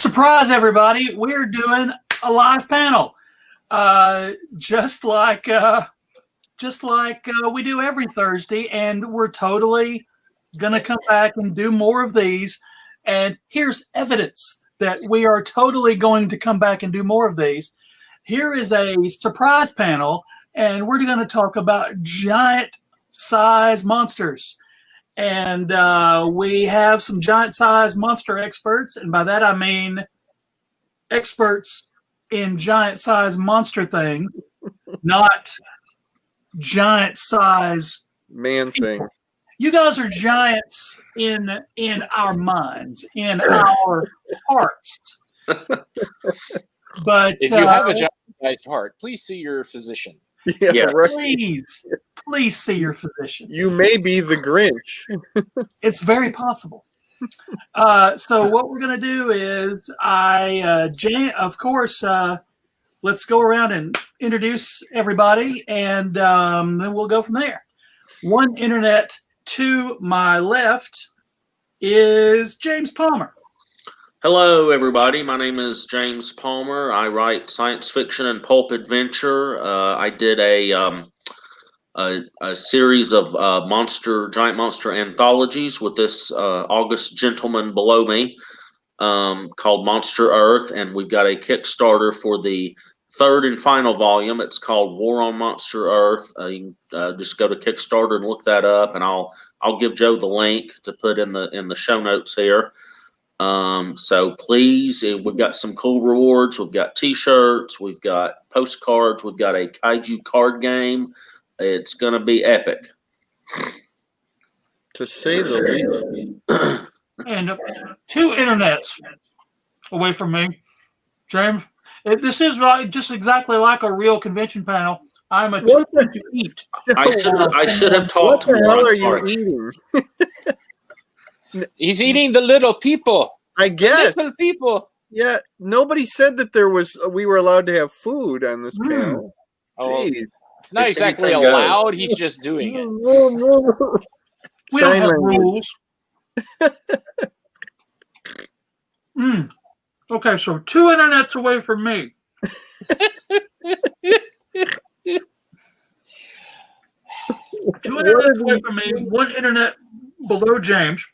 Surprise, everybody. We're doing a live panel. Just like we do every Thursday, and we're totally going to come back and do more of these. And here's evidence that we are totally going to come back and do more of these. Here is a surprise panel, and we're going to talk about giant size monsters. And we have some giant size monster experts, and by that I mean experts in giant size monster things, not giant size man thing. You guys are giants in our minds, in our hearts. But if you have a giant-sized heart, please see your physician. Yeah, right. Please see your physician. You may be the Grinch. It's very possible. So what we're going to do is let's go around and introduce everybody, and then we'll go from there. One internet to my left is James Palmer. Hello, everybody. My name is James Palmer. I write science fiction and pulp adventure. I did a series of giant monster anthologies with this august gentleman below me called Monster Earth, and we've got a Kickstarter for the third and final volume. It's called War on Monster Earth. You can just go to Kickstarter and look that up, and I'll give Joe the link to put in the show notes here. So please, we've got some cool rewards. We've got t-shirts, we've got postcards, we've got a Kaiju card game. It's going to be epic. To say the least. And two internets away from me, James. This is just exactly like a real convention panel. I'm a chicken to eat. I should have talked more. What the hell are you eating? He's eating the little people. I guess. The little people. Yeah, nobody said that we were allowed to have food on this panel. Oh, Jeez. it's not exactly allowed. He's just doing it. We don't have rules. Okay, so two internets away from me. Two internets away from me. One internet below James.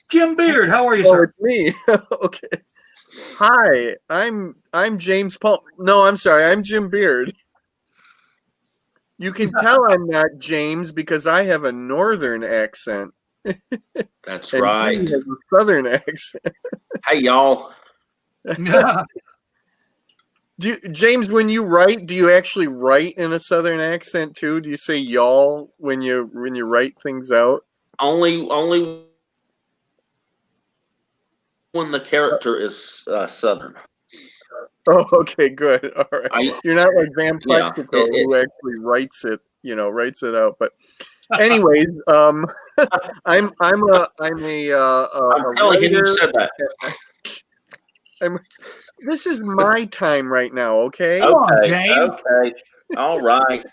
Jim Beard, how are you, sir? It's me. Okay. Hi, I'm James Paul. No, I'm sorry. I'm Jim Beard. You can tell I'm not James because I have a northern accent. That's and right. He has a southern accent. Hey, y'all. Yeah. James, when you write, do you actually write in a southern accent too? Do you say y'all when you write things out? Only when the character is southern. Oh, okay, good. All right. You're not like Van Plexico who actually writes it out. But anyways, I'm telling him you said that. This is my time right now, okay? Okay. All right.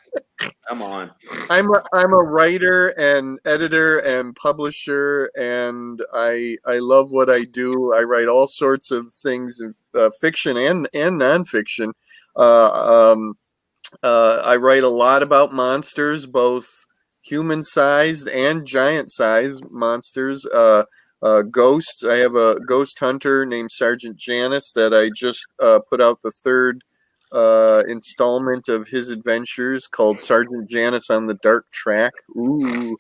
Come on. I'm a writer and editor and publisher, and I love what I do. I write all sorts of things in fiction and nonfiction. I write a lot about monsters, both human-sized and giant-sized monsters. Ghosts. I have a ghost hunter named Sergeant Janice that I just put out the third installment of his adventures called Sergeant Janice on the Dark Track. Ooh.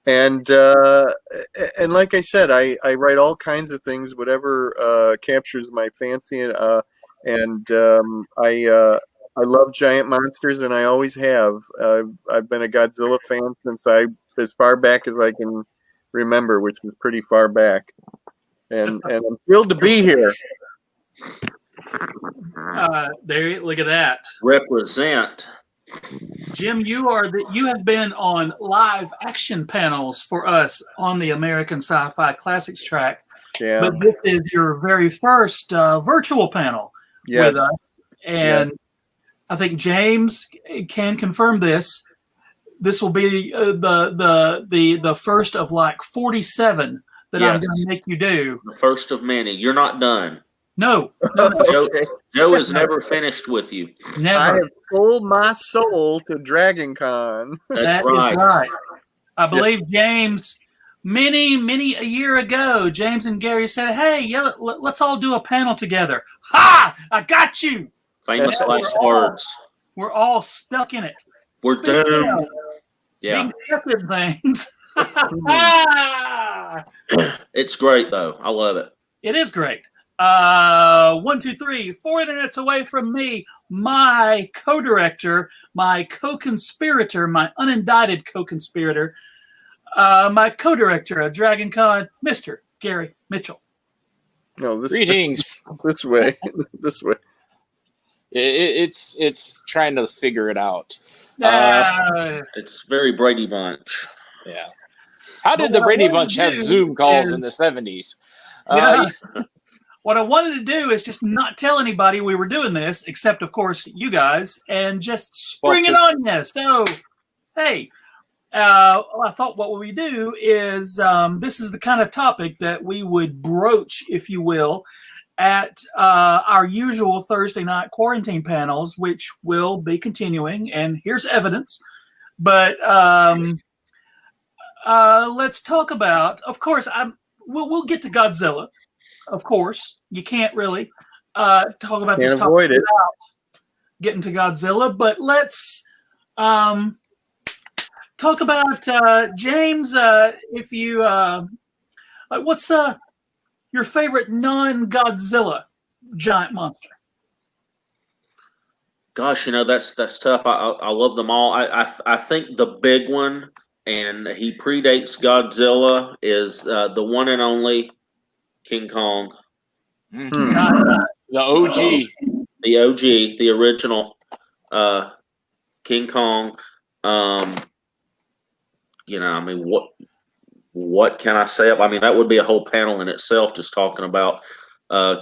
And like I said, I write all kinds of things, whatever captures my fancy. I love giant monsters, and I always have. I've been a Godzilla fan since as far back as I can remember, which is pretty far back. And I'm thrilled to be here. There, look at that. Represent. Jim, you have been on live action panels for us on the American Sci-Fi Classics track. Yeah. But this is your very first virtual panel with us. And I think James can confirm this. This will be the first of like 47 that I'm going to make you do. The first of many. You're not done. No. Joe is never finished with you. Never. I have sold my soul to Dragon Con. That's That right. is right. I believe James, many a year ago, James and Gary said, "Hey, let's all do a panel together." Ha! I got you. Famous last words. We're all stuck in it. We're doomed. Yeah. Being stuck in things. It's great, though. I love it. It is great. 1, 2, 3, 4 internets away from me, my co-director, my co-conspirator, my unindicted co-conspirator, my co-director of Dragon Con, Mr. Gary Mitchell. No, Greetings. This way. This way. It's trying to figure it out. It's very Brady Bunch. Yeah. How did the Brady Bunch have Zoom calls in the 70s? What I wanted to do is just not tell anybody we were doing this, except, of course, you guys, and just spring it on you. So, hey, I thought what we do is this is the kind of topic that we would broach, if you will, at our usual Thursday night quarantine panels, which will be continuing. And here's evidence. But let's talk about, of course, we'll get to Godzilla. Of course, you can't really talk about this topic without getting to Godzilla. But let's talk about James. If you, what's your favorite non-Godzilla giant monster? Gosh, that's tough. I love them all. I think the big one, and he predates Godzilla, is the one and only King Kong. The OG. The OG, the original King Kong. What can I say? I mean, that would be a whole panel in itself, just talking about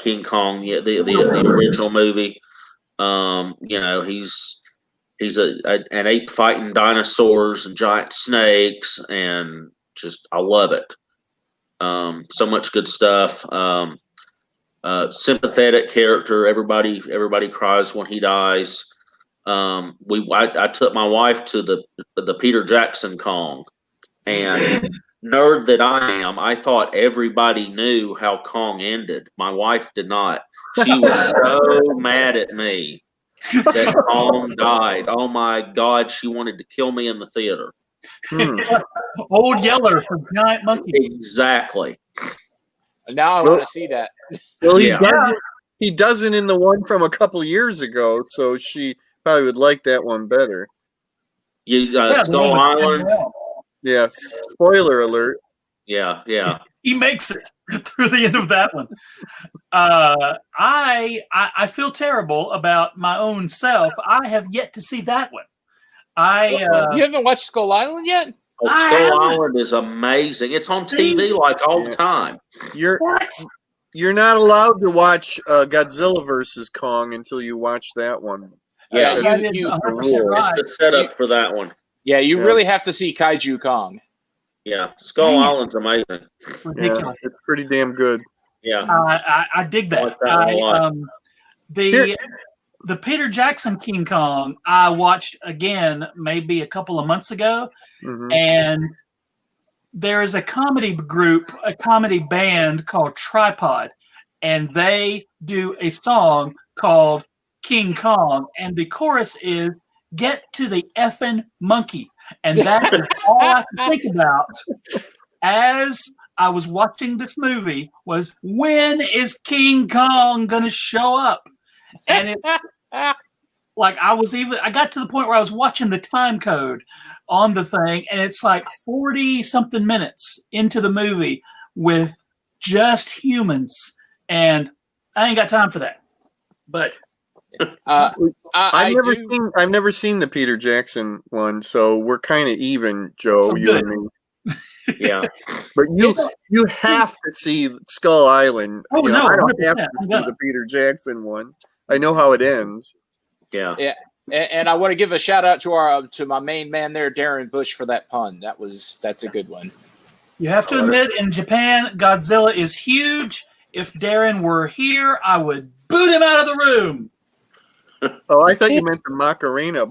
King Kong, the original movie. He's an ape fighting dinosaurs and giant snakes, and just I love it. So much good stuff. Sympathetic character. Everybody cries when he dies. I took my wife to the Peter Jackson Kong, and nerd that I am, I thought everybody knew how Kong ended. My wife did not. She was so mad at me that Kong died. Oh my God, she wanted to kill me in the theater. Old Yeller for giant monkeys. Exactly. Now I want to see that. Well, he doesn't in the one from a couple years ago, so she probably would like that one better. Skull Island. Yeah, spoiler alert. Yeah. He makes it through the end of that one. I feel terrible about my own self. I have yet to see that one. You haven't watched Skull Island yet? Skull Island is amazing. It's on TV like all the time. You're not allowed to watch Godzilla versus Kong until you watch that one. Yeah, it's the setup for that one. Yeah, you really have to see Kaiju Kong. Yeah, Skull Island's amazing. Ridiculous. Yeah, it's pretty damn good. Yeah, I dig that. The Peter Jackson King Kong I watched again maybe a couple of months ago, and there is a comedy band called Tripod, and they do a song called King Kong, and the chorus is "Get to the effing monkey," and that is all I could think about as I was watching this movie was, when is King Kong gonna show up? And it like I got to the point where I was watching the time code on the thing, and it's like 40 something minutes into the movie with just humans, and I ain't got time for that. But I've never seen the Peter Jackson one, so we're kind of even, Joe. You and me. Yeah, but you have to see Skull Island. Oh no, I don't have to see the Peter Jackson one. I know how it ends. Yeah. And I want to give a shout out to my main man there, Darren Bush, for that pun. That's a good one. You have to admit, in Japan, Godzilla is huge. If Darren were here, I would boot him out of the room. Oh, I thought you meant the Macarena.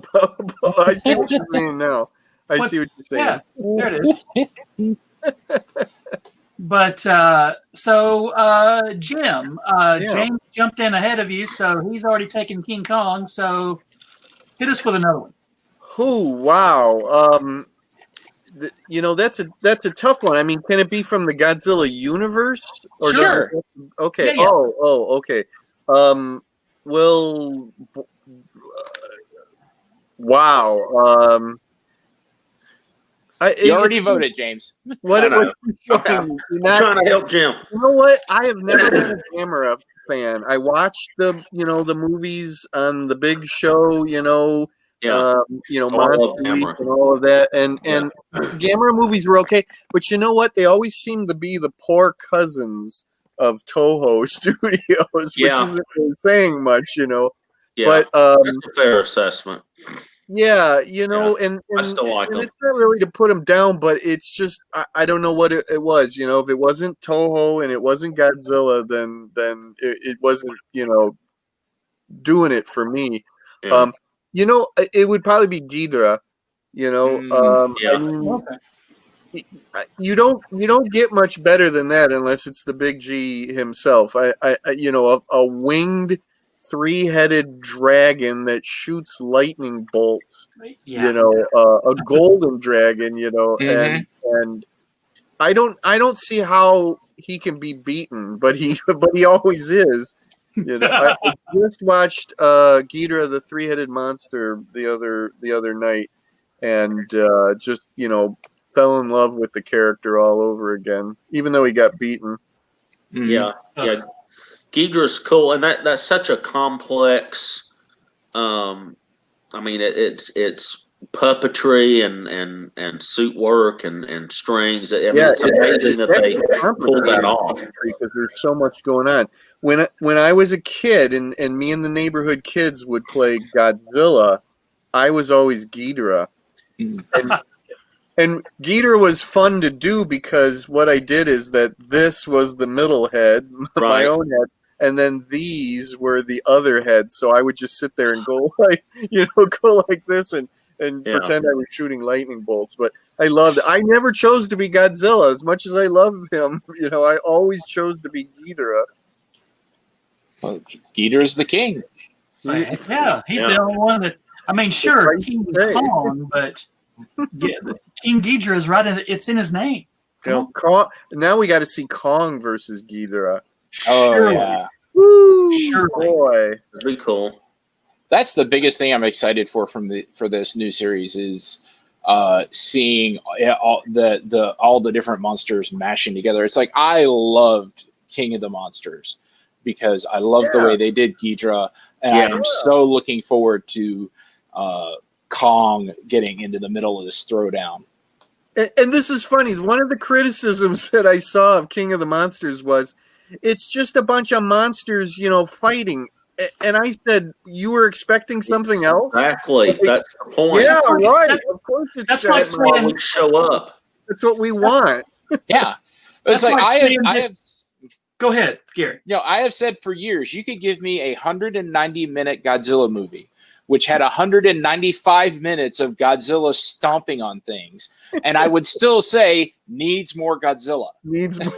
I see what you're saying now. I see what you're saying. Yeah, there it is. But Jim, James jumped in ahead of you, so he's already taken King Kong. So hit us with another one. Oh, wow. That's a tough one. I mean, can it be from the Godzilla universe? Or Sure. Okay. Yeah. Oh, okay. Well, wow. You already voted, James. What? I'm trying to help Jim. You know what? I have never been a Gamera fan. I watched the movies on the big show. Yeah. Monster Week and all of that, and Gamera movies were okay, but you know what? They always seem to be the poor cousins of Toho Studios, which isn't really saying much, Yeah, But that's a fair assessment. yeah, and I still like them. It's not really to put them down, but it's just I don't know what it was. If it wasn't Toho and it wasn't Godzilla, then it wasn't doing it for me. Yeah. It would probably be Ghidorah. I mean, you don't get much better than that unless it's the Big G himself. A winged 3-headed dragon that shoots lightning bolts. Yeah. A golden dragon. And I don't see how he can be beaten, but he always is. I just watched Ghidorah the 3-headed monster the other night, and just fell in love with the character all over again, even though he got beaten. Yeah. Ghidorah's cool, and that's such a complex. I mean, it's puppetry and suit work and strings. I mean, it's amazing that they pulled that off because there's so much going on. When I was a kid and me and the neighborhood kids would play Godzilla, I was always Ghidorah. And Ghidorah was fun to do because what I did is that this was the middle head, my own head, and then these were the other heads. So I would just sit there and go like this and pretend I was shooting lightning bolts. But I loved it. I never chose to be Godzilla as much as I love him. I always chose to be Ghidorah. Well, Ghidorah's the king. Yeah, he's the only one that. I mean, sure, King Kong, but King Ghidorah is it's in his name. Now we got to see Kong versus Ghidorah. Oh yeah. Woo, sure, boy, that'd be cool. That's the biggest thing I'm excited for this new series is seeing all the different monsters mashing together. It's like I loved King of the Monsters because I love the way they did Ghidorah, and I am so looking forward to Kong getting into the middle of this throwdown. And this is funny. One of the criticisms that I saw of King of the Monsters was it's just a bunch of monsters, fighting. And I said, you were expecting something else? Exactly. That's the point. Yeah, right. Of course that's like why we show up. That's what we want. Yeah. It's like I have Go ahead, Gary. I have said for years, you could give me a 190-minute Godzilla movie, which had 195 minutes of Godzilla stomping on things, and I would still say needs more Godzilla. Needs more.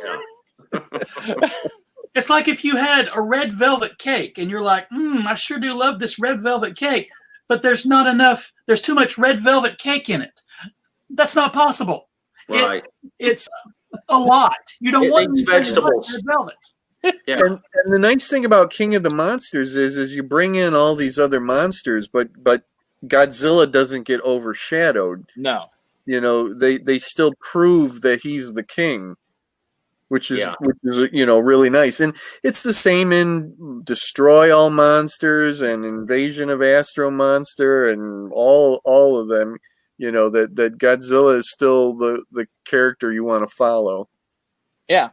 It's like if you had a red velvet cake, and you're like, I sure do love this red velvet cake, but there's not enough. There's too much red velvet cake in it. That's not possible. Right. It's a lot. You don't want vegetables. Red velvet. Yeah. And the nice thing about King of the Monsters is you bring in all these other monsters, but Godzilla doesn't get overshadowed. No. They still prove that he's the king, which is really nice. And it's the same in Destroy All Monsters and Invasion of Astro Monster and all of them. That Godzilla is still the character you want to follow. Yeah.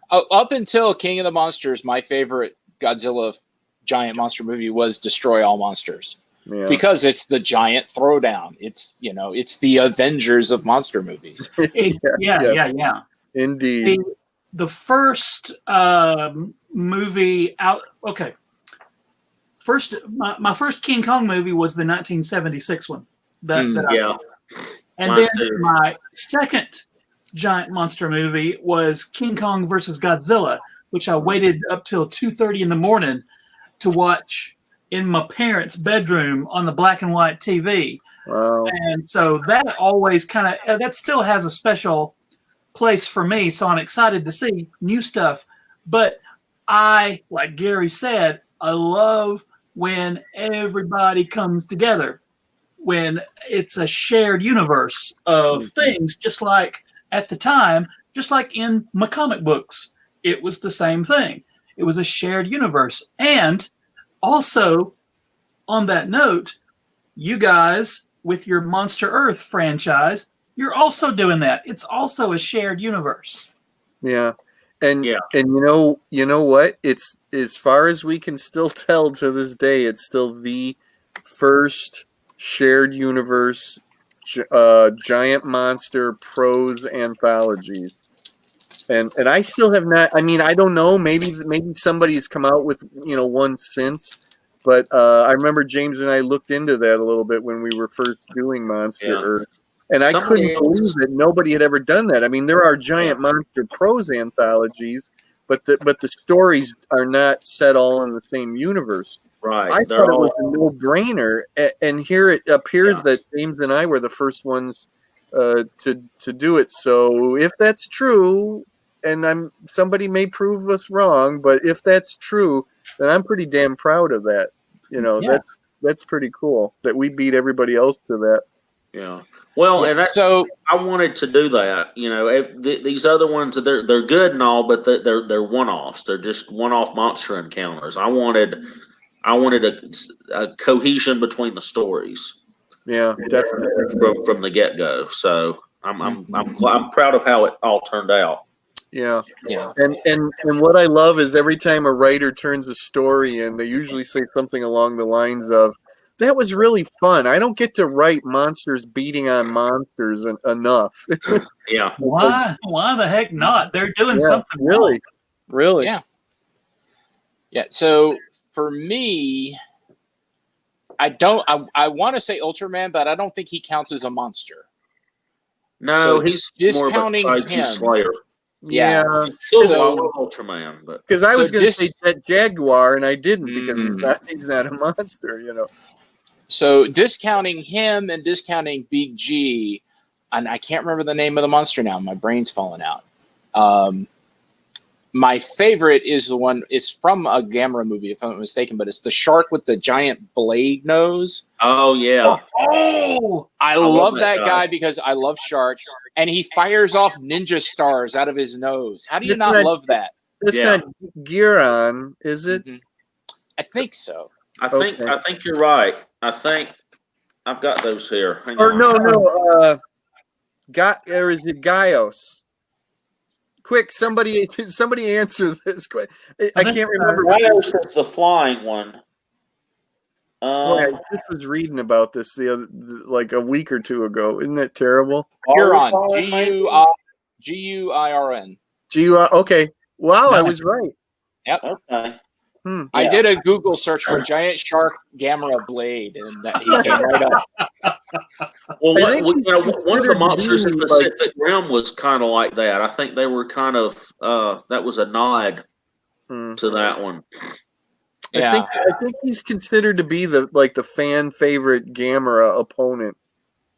Up until King of the Monsters, my favorite Godzilla giant monster movie was Destroy All Monsters. Yeah. Because it's the giant throwdown. It's it's the Avengers of monster movies. Yeah. Indeed. The first movie out. Okay. First, my first King Kong movie was the 1976 one. And Mine then too. my second giant monster movie was King Kong versus Godzilla, which I waited up till 2:30 in the morning to watch in my parents' bedroom on the black and white TV. Wow. And so that always that still has a special place for me. So I'm excited to see new stuff. But like Gary said, I love when everybody comes together, when it's a shared universe of things, just like at the time, just like in my comic books, it was the same thing. It was a shared universe. And also, on that note, you guys, with your Monster Earth franchise, you're also doing that. It's also a shared universe. Yeah. And you know what? It's, as far as we can still tell to this day, it's still the first shared universe giant monster prose anthologies. And I still have not. I mean, I don't know. Maybe somebody's come out with one since. But I remember James and I looked into that a little bit when we were first doing Monster Earth. And I couldn't believe that nobody had ever done that. I mean, there are giant monster prose anthologies, but the stories are not set all in the same universe. Right. I thought it was a no-brainer, and here it appears that James and I were the first ones to do it. So if that's true, and somebody may prove us wrong, but if that's true, then I'm pretty damn proud of that. That's pretty cool that we beat everybody else to that. Yeah. Well, and so I wanted to do that. These other ones, they're good and all, but they're one-offs. They're just one-off monster encounters. I wanted a cohesion between the stories. Yeah, definitely from the get-go. So I'm proud of how it all turned out. Yeah. And what I love is every time a writer turns a story in, they usually say something along the lines of, "That was really fun. I don't get to write monsters beating on monsters enough." Yeah. Why the heck not? They're doing something really. wrong. Really. Yeah. Yeah. So for me, I want to say Ultraman, but I don't think he counts as a monster. No, so he's discounting more of a Kaiju him. Slayer. Yeah. So Ultraman, but because I was going to say that Jaguar, and I didn't because he's not a monster, So discounting him and discounting Big G, and I can't remember the name of the monster now. My brain's falling out. My favorite is the one. It's from a Gamera movie, if I'm not mistaken, but it's the shark with the giant blade nose. Oh yeah. Oh, I love that guy because I love sharks, and he fires off ninja stars out of his nose. How do you not love that? That's not Giron, is it? Mm-hmm. I think so. I think you're right. I think I've got those here. Hang or on. no. Or is it Gaios? Quick, somebody answer this question. I can't remember. Gaios is the flying one. I just was reading about this like a week or two ago. Isn't that terrible? Giron, G-U-I-R-N. Okay. Wow, I was right. Yep. Okay. I did a Google search for giant shark Gamera blade, and he came right up. Well, one of the monsters in Pacific Rim was kind of like that. I think they were kind of that was a nod to that one. I think he's considered to be the fan favorite Gamera opponent,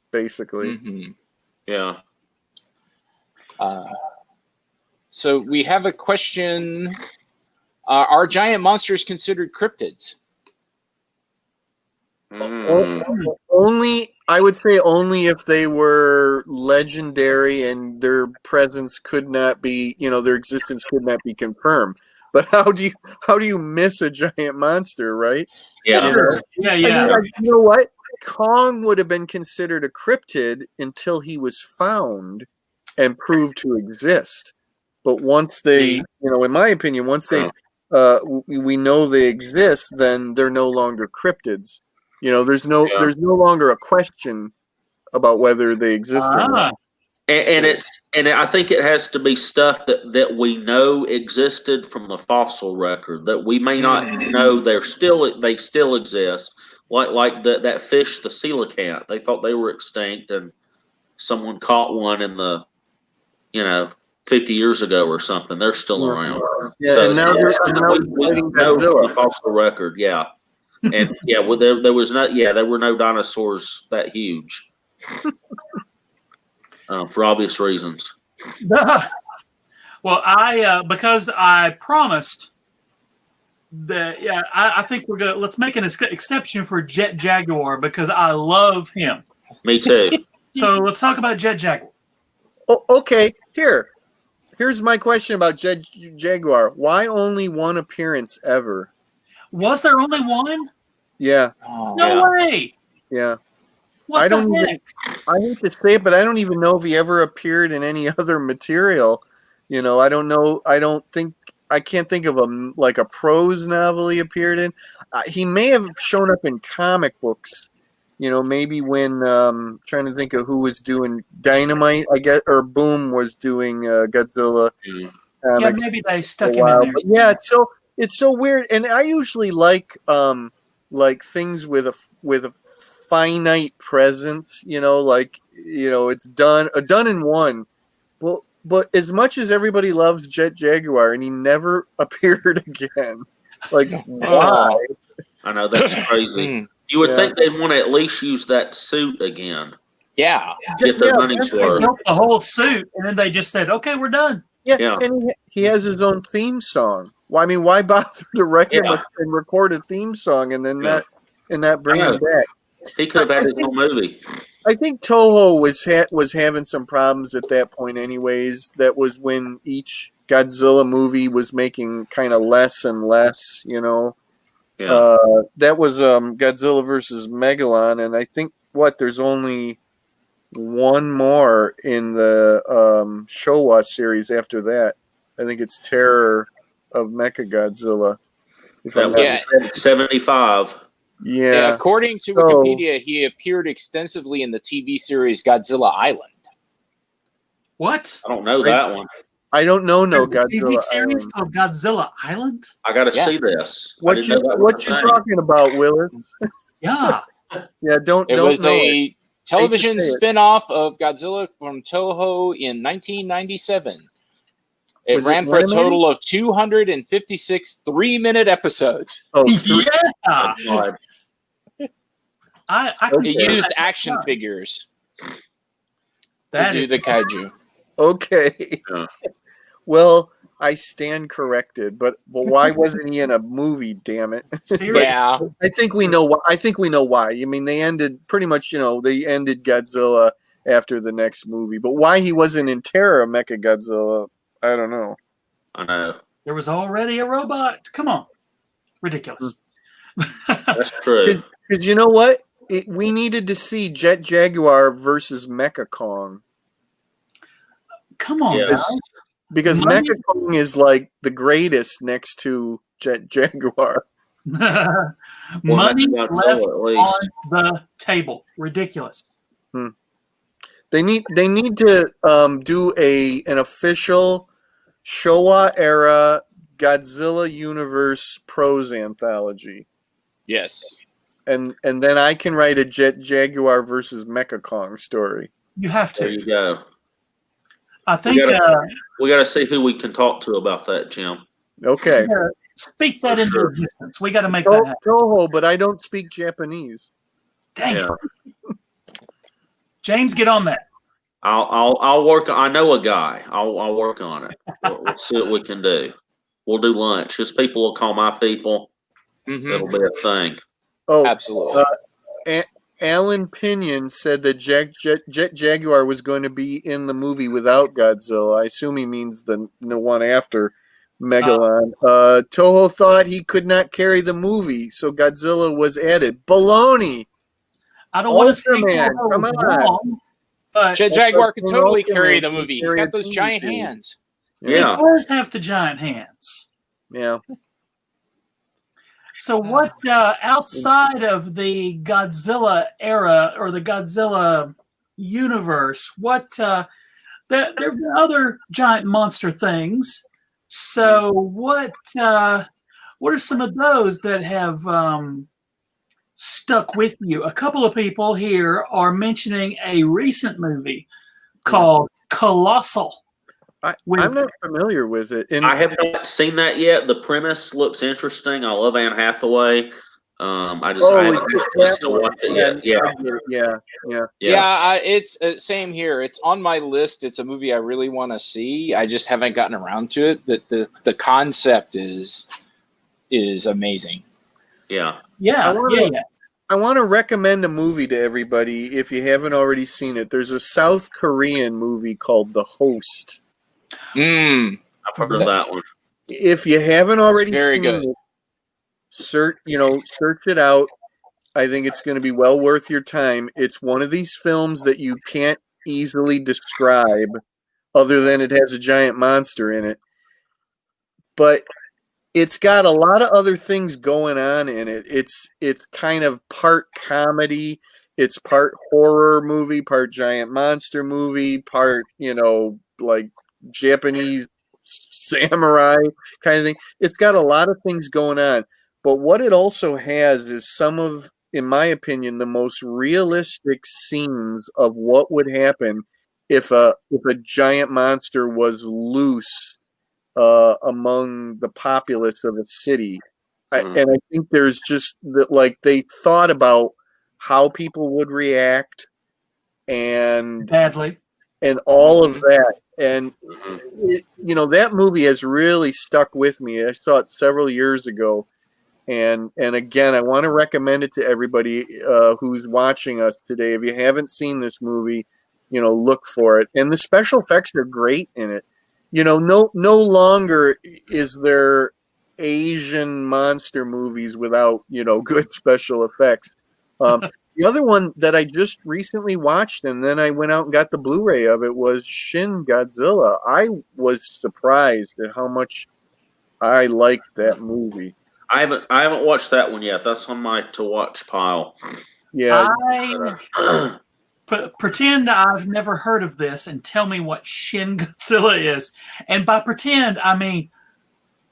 basically. Mm-hmm. Yeah. So we have a question. Are giant monsters considered cryptids? Only, I would say, only if they were legendary and their presence could not be, their existence could not be confirmed. But how do you miss a giant monster, right? Yeah. Sure. Yeah. I mean, you know what? Kong would have been considered a cryptid until he was found and proved to exist. But once they, in my opinion, once they we know they exist, then they're no longer cryptids. There's no longer a question about whether they exist or not. I think it has to be stuff that we know existed from the fossil record that we may not know they still exist. Like that fish, the coelacanth. They thought they were extinct, and someone caught one in the 50 years ago or something. They're still around. Yeah, So and now we know from the fossil record. Yeah, and well, there were no dinosaurs that huge. For obvious reasons. Well, I because I promised that I think we're gonna let's make an exception for Jet Jaguar because I love him. Me too. So let's talk about Jet Jaguar. Oh, okay. Here's my question about Jet Jaguar. Why only one appearance ever? Was there only one? Yeah. No way. Yeah. What I don't the even. heck? I hate to say it, but I don't even know if he ever appeared in any other material. I don't know. I can't think of a prose novel he appeared in. He may have shown up in comic books. Maybe when trying to think of who was doing Dynamite, I guess, or Boom was doing Godzilla. Yeah, maybe they stuck him in there. But yeah, it's so weird, and I usually like things with a finite presence. It's done in one. Well, but as much as everybody loves Jet Jaguar, and he never appeared again, why? I know, that's crazy. You would think they'd want to at least use that suit again. Yeah. Get their money's They worth. built the whole suit, and then they just said, "Okay, we're done." Yeah. And he has his own theme song. Well, I mean, why bother to write him and record a theme song and then not bring him back? He could have had his own movie. I think Toho was having some problems at that point, anyways. That was when each Godzilla movie was making kind of less and less. Yeah. That was Godzilla versus Megalon, and I think there's only one more in the Showa series after that. I think it's Terror of Mechagodzilla. 75. Yeah. According to Wikipedia, he appeared extensively in the TV series Godzilla Island. What? I don't know that one. I don't know Godzilla Godzilla series Island. called Godzilla Island. I got to see this. What you talking about, Willis? Yeah. Yeah, It was a television spin-off of Godzilla from Toho in 1997. It ran for a total of 256 3-minute episodes. Oh, yeah. It used action figures to do the kaiju. Okay. Well, I stand corrected, but why wasn't he in a movie? Damn it! Yeah, I think we know why. I mean, they ended pretty much. They ended Godzilla after the next movie, but why he wasn't in Terror of Mechagodzilla, I don't know. I know. There was already a robot. Come on, ridiculous. That's true. Because you know what? We needed to see Jet Jaguar versus Mecha Kong. Come on, Yes. guys. Because Mecha Kong is like the greatest next to Jet Jaguar. Money left on the table. Ridiculous. They need to do an official Showa era Godzilla universe prose anthology. Yes. And then I can write a Jet Jaguar versus Mecha Kong story. You have to. There you go. I think we got to see who we can talk to about that, Jim. Okay. Speak that into existence. We got to make that happen. Toho, but I don't speak Japanese. Damn. James, get on that. I'll work. I know a guy. I'll work on it. We'll see what we can do. We'll do lunch. His people will call my people. Mm-hmm. It'll be a thing. Oh, absolutely. Alan Pinion said that Jet Jaguar was going to be in the movie without Godzilla. I assume he means the one after Megalon. Toho thought he could not carry the movie, so Godzilla was added. Baloney! I don't want to say Ultraman, come on. wrong, but Jet Jaguar could totally carry the Ultraman movie. He's carry got a those movie giant too. hands. Yeah. He does have the giant hands. Yeah. So what outside of the Godzilla era or the Godzilla universe, what There've been other giant monster things. So what are some of those that have stuck with you? A couple of people here are mentioning a recent movie called Colossal. I'm not familiar with it. I have not seen that yet. The premise looks interesting. I love Anne Hathaway. I haven't had a chance to watch it yet. Yeah. It's same here. It's on my list. It's a movie I really want to see. I just haven't gotten around to it. The concept is amazing. I want to recommend a movie to everybody if you haven't already seen it. There's a South Korean movie called The Host. I've heard of that one. If you haven't already seen good. it, search it out. I think it's going to be well worth your time. It's one of these films that you can't easily describe other than it has a giant monster in it. But it's got a lot of other things going on in it. It's kind of part comedy, it's part horror movie, part giant monster movie, part, like Japanese samurai kind of thing. It's got a lot of things going on. But what it also has is some of, in my opinion, the most realistic scenes of what would happen if a giant monster was loose among the populace of a city. And I think there's just that, like, they thought about how people would react and badly and all of that. And that movie has really stuck with me. I saw it several years ago. And again, I want to recommend it to everybody who's watching us today. If you haven't seen this movie, look for it. And the special effects are great in it. No longer is there Asian monster movies without, good special effects. The other one that I just recently watched, and then I went out and got the Blu-ray of it, was Shin Godzilla. I was surprised at how much I liked that movie. I haven't watched that one yet. That's on my to watch pile. Yeah. Pretend I've never heard of this and tell me what Shin Godzilla is. And by pretend, I mean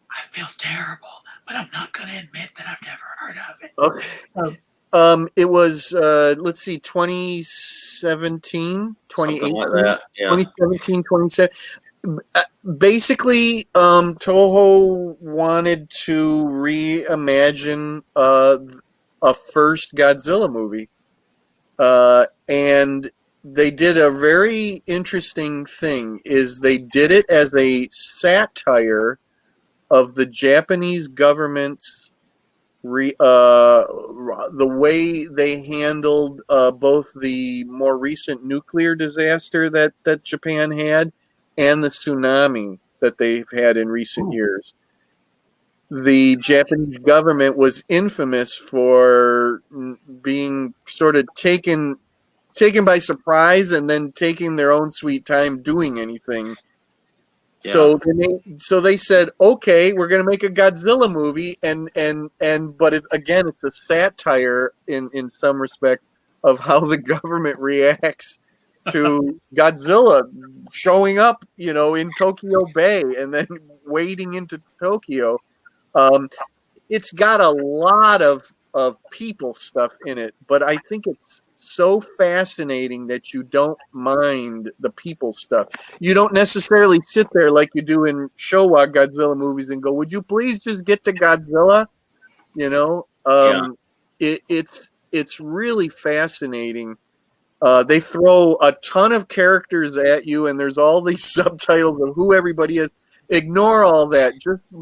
I feel terrible, but I'm not going to admit that I've never heard of it. Okay. It was, let's see, 2017, 2018, like that. Yeah. 2017, 2017. Basically, Toho wanted to reimagine a first Godzilla movie. And they did a very interesting thing, is they did it as a satire of the Japanese government's the way they handled both the more recent nuclear disaster that Japan had and the tsunami that they've had in recent years. The Japanese government was infamous for being sort of taken by surprise and then taking their own sweet time doing anything. Yeah. So they said, okay, we're going to make a Godzilla movie, but it's a satire in some respects of how the government reacts to Godzilla showing up, in Tokyo Bay and then wading into Tokyo. It's got a lot of people stuff in it, but I think it's so fascinating that you don't mind the people stuff. You don't necessarily sit there like you do in Showa Godzilla movies and go, would you please just get to Godzilla? It's really fascinating. They throw a ton of characters at you, and there's all these subtitles of who everybody is. Ignore all that.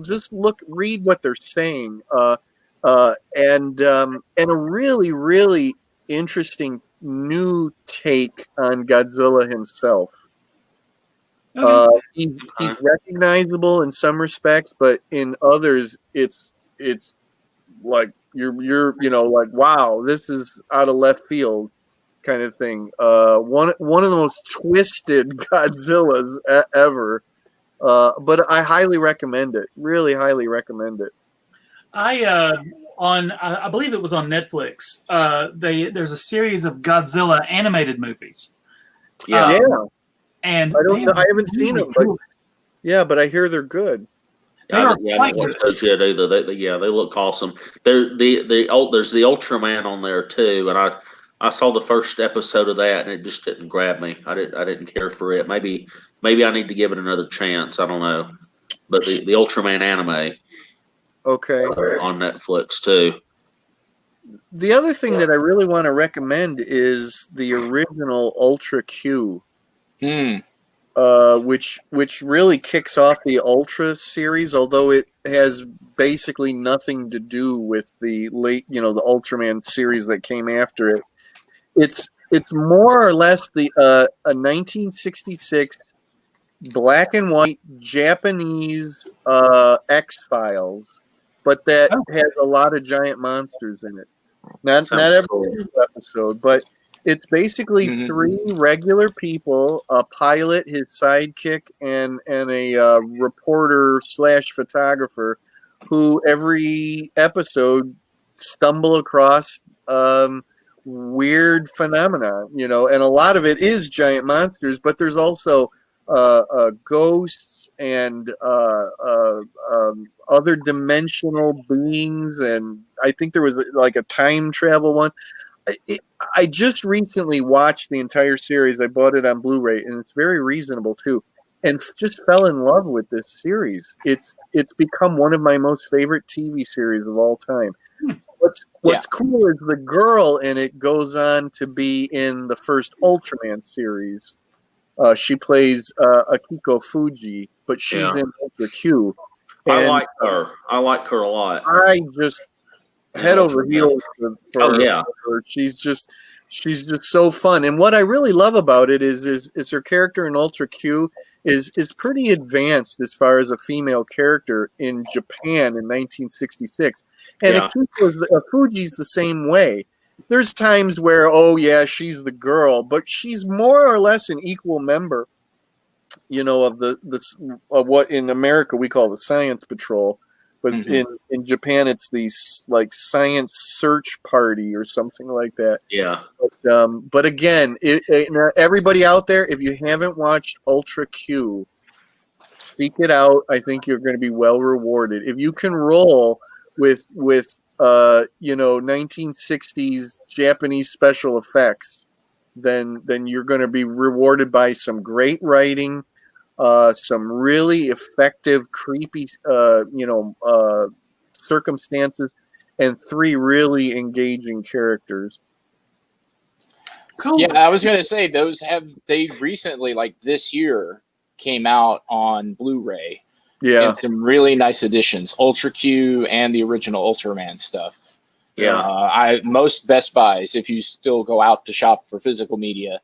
Just read what they're saying. And a really, really interesting new take on Godzilla himself. Okay. He's recognizable in some respects, but in others, it's like you're like, wow, this is out of left field kind of thing. One of the most twisted Godzillas ever. But I highly recommend it. Really highly recommend it. I believe it was on Netflix. There's a series of Godzilla animated movies. Yeah. And I don't they know. are I haven't seen really them, but good. yeah, but I hear they're good. They I are haven't quite watched good. those yet either. They look awesome. There's the Ultraman on there too, and I saw the first episode of that, and it just didn't grab me. I didn't care for it. Maybe I need to give it another chance. I don't know. But the Ultraman anime Okay. on Netflix too. The other thing that I really want to recommend is the original Ultra Q, Hmm. which really kicks off the Ultra series, although it has basically nothing to do with the late, the Ultraman series that came after it. It's more or less a 1966 black and white Japanese X-Files, but that Oh. has a lot of giant monsters in it. Not Sounds every cool. single episode, but it's basically Mhm. 3 regular people, a pilot, his sidekick, and a reporter / photographer, who every episode stumble across weird phenomena, and a lot of it is giant monsters, but there's also ghosts and other dimensional beings, and I think there was like a time travel one. I just recently watched the entire series. I bought it on Blu-ray, and it's very reasonable too. And just fell in love with this series. It's become one of my most favorite TV series of all time. What's cool is the girl in it goes on to be in the first Ultraman series. She plays Akiko Fuji, but she's in Ultra Q. I And like her. I like her a lot. I just head over heels for Oh yeah. her. She's just so fun. And what I really love about it is her character in Ultra Q is pretty advanced as far as a female character in Japan in 1966. And Yeah. Akiko Fuji's the same way. There's times where, oh yeah, she's the girl, but she's more or less an equal member, of what in America we call the Science Patrol, but in Japan it's the like Science Search Party or something like that. Yeah. But again, everybody out there, if you haven't watched Ultra Q, seek it out. I think you're going to be well rewarded if you can roll with 1960s Japanese special effects. Then you're going to be rewarded by some great writing, some really effective, creepy, circumstances, and 3 really engaging characters. Cool. Yeah, I was going to say they recently, like this year, came out on Blu-ray. Yeah. And some really nice additions, Ultra Q and the original Ultraman stuff. Yeah. Most Best Buys, if you still go out to shop for physical media,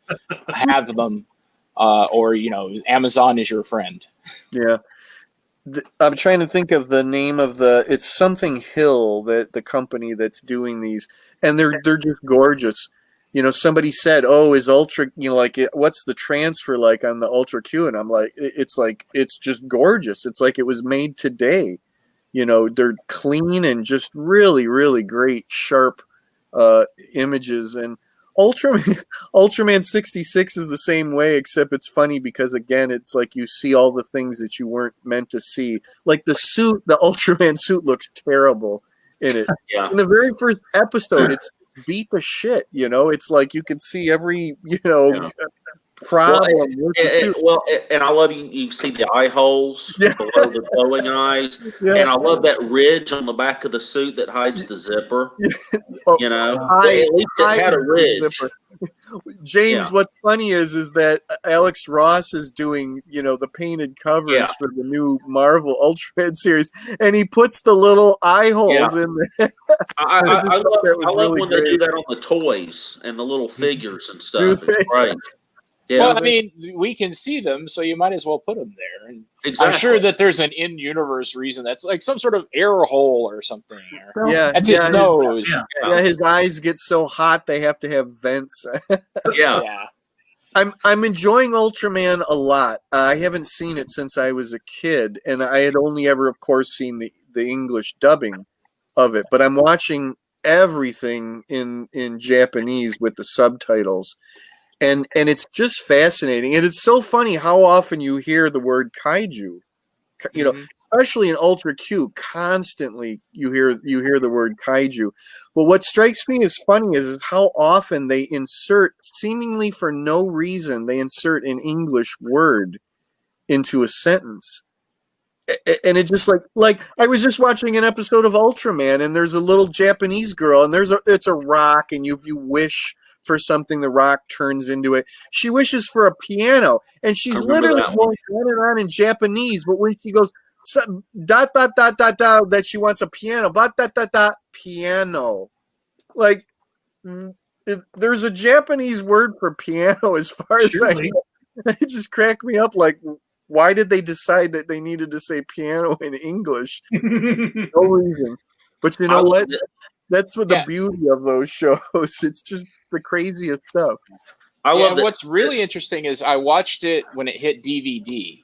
have them, or Amazon is your friend. Yeah. I'm trying to think of the name of it's something Hill, that the company that's doing these, and they're just gorgeous. Somebody said, "Oh, is Ultra, what's the transfer like on the Ultra Q?" And I'm like, it's just gorgeous. It's like it was made today. They're clean and just really, really great, sharp images. And Ultraman 66 is the same way, except it's funny because, again, it's like you see all the things that you weren't meant to see. Like the Ultraman suit looks terrible in it. Yeah. In the very first episode, it's beat the shit, it's like you can see every, problem. And I love you see the eye holes below the glowing eyes. Yeah. And I love that ridge on the back of the suit that hides the zipper. At least it had a ridge. James, what's funny is that Alex Ross is doing, the painted covers for the new Marvel Ultraman series, and he puts the little eye holes in there. I love when they do that on the toys and the little figures and stuff. It's great. Yeah. Well, I mean, we can see them, so you might as well put them there. And exactly. I'm sure that there's an in-universe reason. That's like some sort of air hole or something. That's his nose. Yeah, his eyes get so hot they have to have vents. Yeah. I'm enjoying Ultraman a lot. I haven't seen it since I was a kid, and I had only ever, of course, seen the English dubbing of it. But I'm watching everything in Japanese with the subtitles. and it's just fascinating. And it's so funny how often you hear the word kaiju. You know, especially in Ultra Q, constantly you hear the word kaiju. But what strikes me as funny is how often they insert, seemingly for no reason, they insert an English word into a sentence. And it just like I was just watching an episode of Ultraman, and there's a little Japanese girl, and it's a rock, and if you wish for something, the rock turns into it. She wishes for a piano, and she's literally going on in Japanese. But when she goes dot dot dot dot dot that she wants a piano, dot dot dot dot piano, like there's a Japanese word for piano as far as I know. It just cracked me up. Like, why did they decide that they needed to say piano in English? No reason. But you know what? That's what the beauty of those shows. It's just the craziest stuff. I love that. What's really interesting is I watched it when it hit DVD,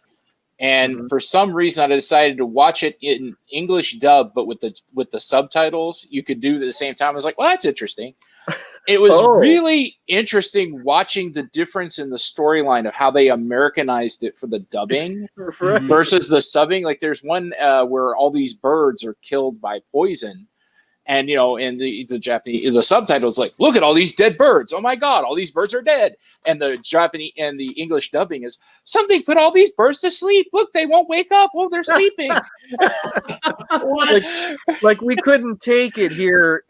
and for some reason I decided to watch it in English dub, but with the subtitles. You could do it at the same time. I was like, well, that's interesting. It was really interesting watching the difference in the storyline of how they Americanized it for the dubbing versus the subbing. Like there's one where all these birds are killed by poison. And, you know, in the Japanese, the subtitles like, look at all these dead birds. Oh, my God, all these birds are dead. And the Japanese and the English dubbing is, something put all these birds to sleep. Look, they won't wake up. Oh, they're sleeping. like we couldn't take it here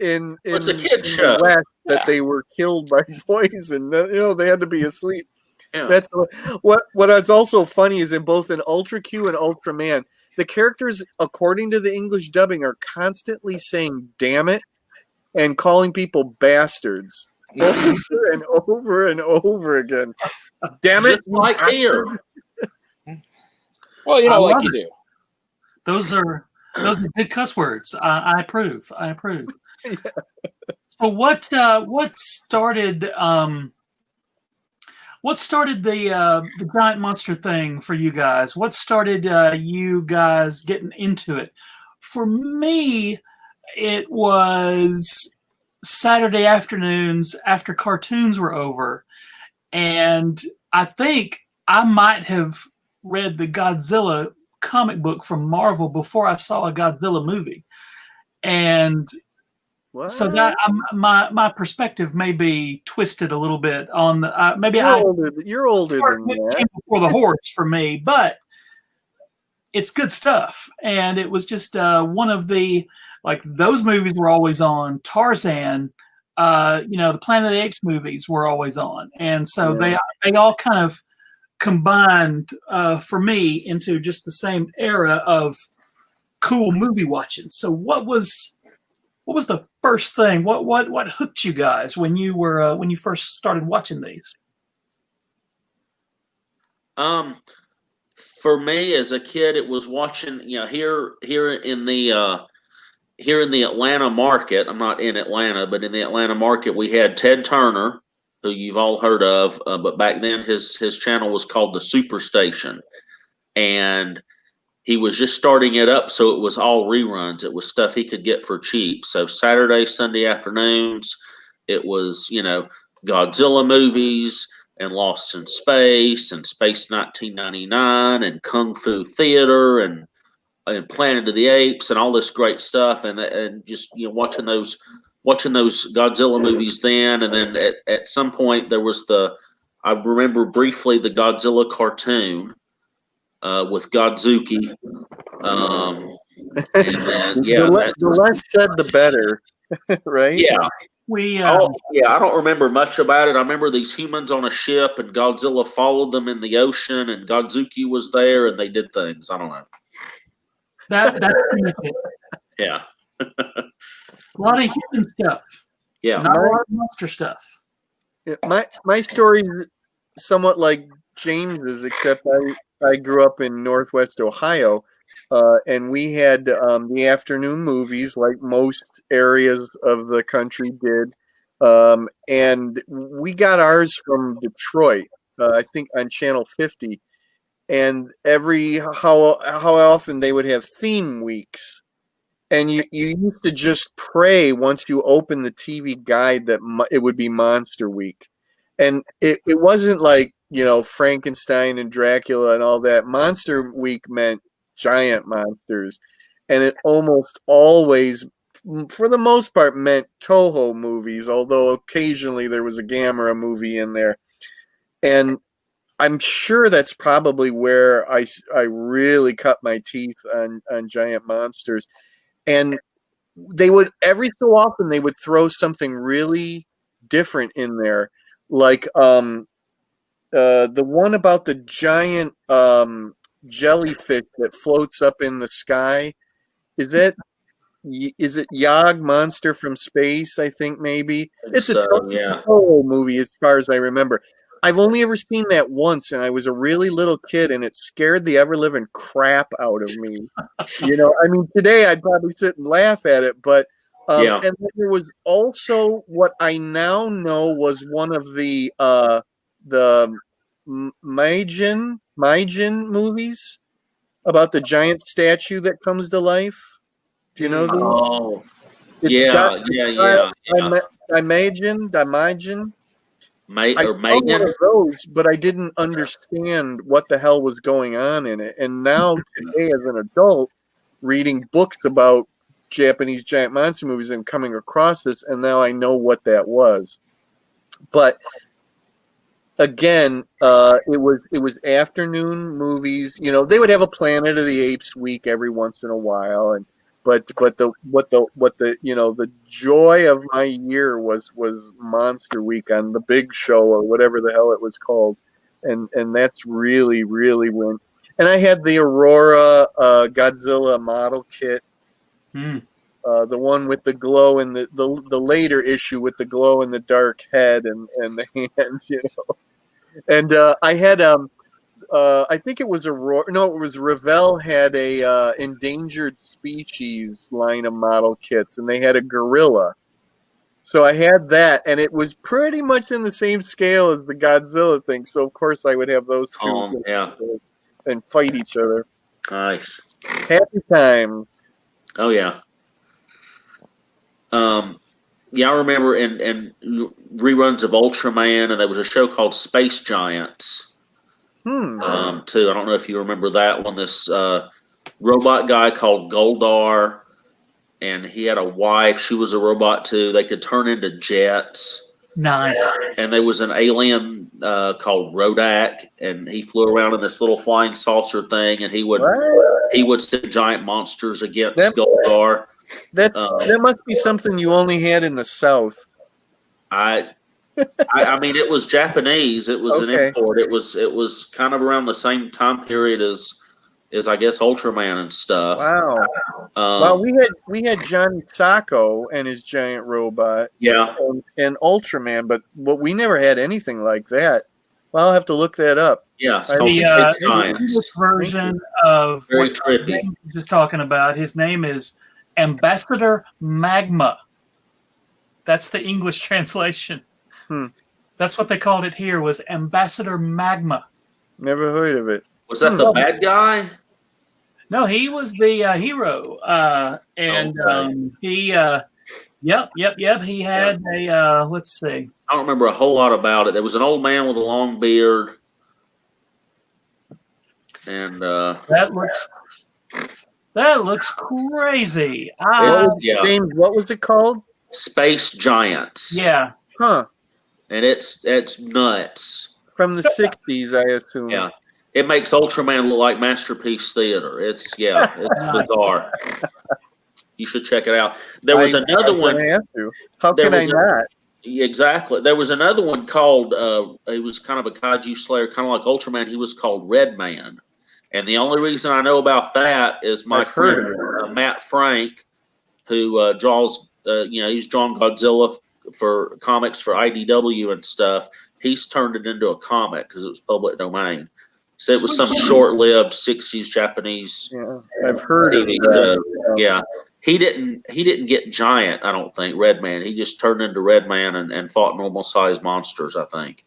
in it's a kid show. The West that they were killed by poison. You know, they had to be asleep. Yeah. That's what is also funny is in both in Ultra Q and Ultraman, the characters, according to the English dubbing, are constantly saying "damn it" and calling people bastards over and over and over again. Damn it! Just like here. Well, you know, like you do. Those are good cuss words. I approve. Yeah. So what started the giant monster thing for you guys? What started you guys getting into it? For me, it was Saturday afternoons after cartoons were over, and I think I might have read the Godzilla comic book from Marvel before I saw a Godzilla movie, and so that my perspective may be twisted a little bit on the maybe you're older than that. Came before the horse for me, but it's good stuff, and it was just one of the those movies were always on. Tarzan, the Planet of the Apes movies were always on, and so they all kind of combined for me into just the same era of cool movie watching. So what was the first thing? What hooked you guys when you were when you first started watching these? For me as a kid, it was watching. Here in the Atlanta market. I'm not in Atlanta, but in the Atlanta market, we had Ted Turner, who you've all heard of. But back then, his channel was called the Superstation, and he was just starting it up, so it was all reruns. It was stuff he could get for cheap. So Saturday, Sunday afternoons, it was, Godzilla movies and Lost in Space and Space 1999 and Kung Fu Theater and Planet of the Apes and all this great stuff. And just, watching those Godzilla movies then. And then at some point there was I remember briefly the Godzilla cartoon. With Godzuki, and then the less said the better, right? Yeah, I don't remember much about it. I remember these humans on a ship, and Godzilla followed them in the ocean, and Godzuki was there, and they did things. I don't know. That's yeah, a lot of human stuff. Yeah, not a lot of monster stuff. Yeah, my story is somewhat like James's, except I grew up in Northwest Ohio, and we had the afternoon movies like most areas of the country did, and we got ours from Detroit, I think on Channel 50, and how often they would have theme weeks, and you used to just pray once you opened the TV guide that it would be Monster Week. and it wasn't like, Frankenstein and Dracula and all that. Monster Week meant giant monsters, and it almost always, for the most part, meant Toho movies, although occasionally there was a Gamera movie in there. And I'm sure that's probably where I really cut my teeth on giant monsters. And they would, every so often, they would throw something really different in there, like the one about the giant jellyfish that floats up in the sky. Is it Yog Monster from Space? I think maybe it's a Toho movie, as far as I remember. I've only ever seen that once, and I was a really little kid, and it scared the ever-living crap out of me. I mean, today I'd probably sit and laugh at it, but and then there was also what I now know was one of the Maijin movies about the giant statue that comes to life. Do you know these? Oh, Daimajin. I saw Megan. one of those, but I didn't understand what the hell was going on in it. And now today, as an adult, reading books about Japanese giant monster movies and coming across this, and now I know what that was. But again, it was afternoon movies. They would have a Planet of the Apes week every once in a while, and but the joy of my year was Monster Week on the Big Show or whatever the hell it was called, and that's really when. And I had the Aurora Godzilla model kit, the one with the glow in the later issue with the glow in the dark head and the hands, And I had I think it was Aurora. No, it was Revell had a endangered species line of model kits, and they had a gorilla. So I had that, and it was pretty much in the same scale as the Godzilla thing. So of course I would have those two and fight each other. Nice. Happy times. Oh yeah. Yeah, I remember in reruns of Ultraman, and there was a show called Space Giants. Too. I don't know if you remember that one. This robot guy called Goldar, and he had a wife. She was a robot too. They could turn into jets. Nice. And there was an alien called Rodak, and he flew around in this little flying saucer thing, and he would send giant monsters against Goldar. That must be something you only had in the South. I mean, it was Japanese. It was an import. It was kind of around the same time period as I guess Ultraman and stuff. Wow. Well, we had Johnny Sacco and his giant robot. Yeah. And Ultraman, but we never had anything like that. Well, I'll have to look that up. Yeah, it's called Space Giants. This version of very what trippy. James was just talking about. His name is Ambassador Magma. That's the English translation. That's what they called it here, was Ambassador Magma. Never heard of it. Was that the bad guy? No, he was the hero. He he had a let's see. I don't remember a whole lot about it. There was an old man with a long beard. And that looks crazy. What was it called? Space Giants. Yeah. Huh. And it's nuts. From the 60s, I assume. Yeah. It makes Ultraman look like Masterpiece Theater. It's bizarre. You should check it out. There was another one. How can I not? Exactly. There was another one called, it was kind of a kaiju slayer, kind of like Ultraman. He was called Red Man. And the only reason I know about that is my friend Matt Frank, who draws, he's drawn Godzilla for comics for IDW and stuff. He's turned it into a comic because it was public domain. So it was some short-lived 60s Japanese I've heard TV of that. show. Yeah. He didn't get giant, I don't think, Red Man. He just turned into Red Man and fought normal-sized monsters, I think.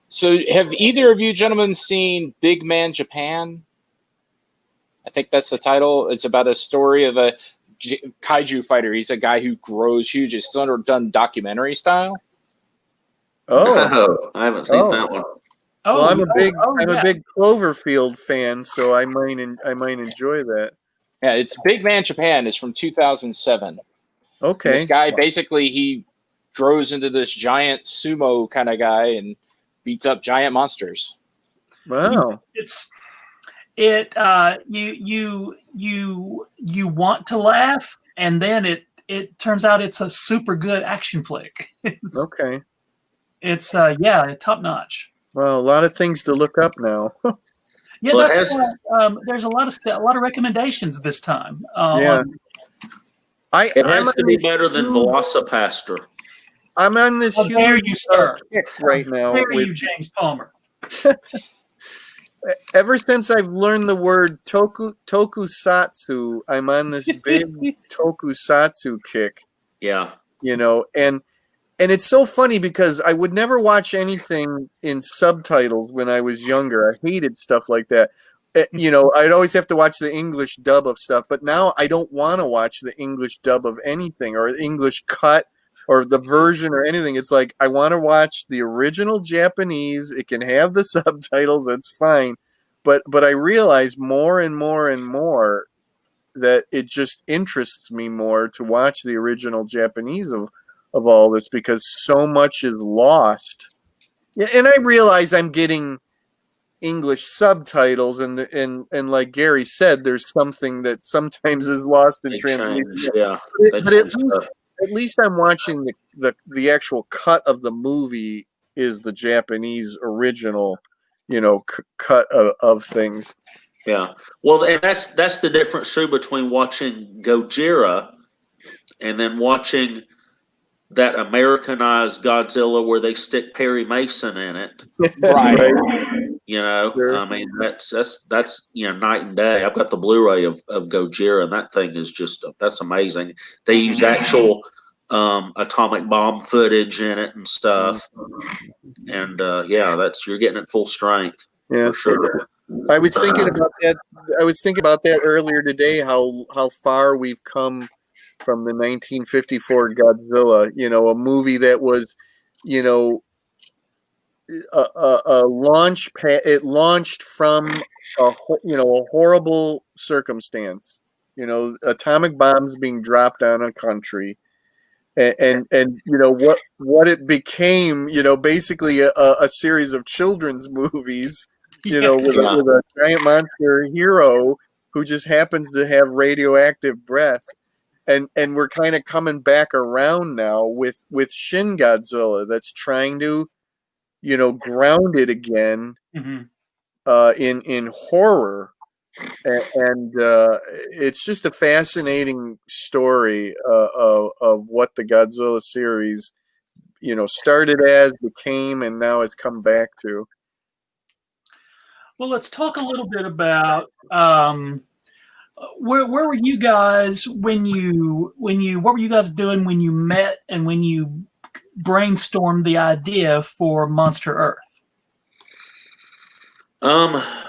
So have either of you gentlemen seen Big Man Japan? I think that's the title. It's about a story of a kaiju fighter. He's a guy who grows huge. It's done documentary style. Oh, No, I haven't seen that one. Oh, well, I'm a yeah. big Cloverfield fan, so I might enjoy that. Yeah, it's Big Man Japan is from 2007. And Okay. this guy basically he grows into this giant sumo kind of guy and beats up giant monsters. Wow. You want to laugh, and then it turns out it's a super good action flick. Okay. It's top notch. Well, a lot of things to look up now. Yeah, Well, that's why, there's a lot of recommendations this time. Yeah. It has to be better than Velocipaster. I'm on this How dare you, sir? kick right now. How dare you, James Palmer? Ever since I've learned the word tokusatsu, I'm on this big tokusatsu kick. Yeah. And it's so funny because I would never watch anything in subtitles when I was younger. I hated stuff like that. I'd always have to watch the English dub of stuff, but now I don't want to watch the English dub of anything or English cut or the version or anything. It's like I want to watch the original Japanese. It can have the subtitles, that's fine. But I realize more and more and more that it just interests me more to watch the original Japanese of all this because so much is lost. Yeah, and I realize I'm getting English subtitles, and like Gary said, there's something that sometimes is lost in translation. Yeah, but at least I'm watching the actual cut of the movie is the Japanese original, cut of things. Yeah. Well, and that's the difference too between watching Gojira and then watching that Americanized Godzilla where they stick Perry Mason in it. Right. Sure. I mean that's night and day. I've got the Blu-ray of Gojira, and that thing is just that's amazing. They use actual atomic bomb footage in it and stuff, and you're getting it full strength. Yeah, for sure. I was thinking about that. I was thinking about that earlier today. How far we've come from the 1954 Godzilla. A movie that was, a launch pad. It launched from a horrible circumstance. Atomic bombs being dropped on a country, and what it became. Basically a series of children's movies. With a giant monster hero who just happens to have radioactive breath. And we're kind of coming back around now with Shin Godzilla that's trying to, ground it again in horror. And it's just a fascinating story of what the Godzilla series, started as, became, and now has come back to. Well, let's talk a little bit about where were you guys what were you guys doing when you met and when you brainstormed the idea for Monster Earth?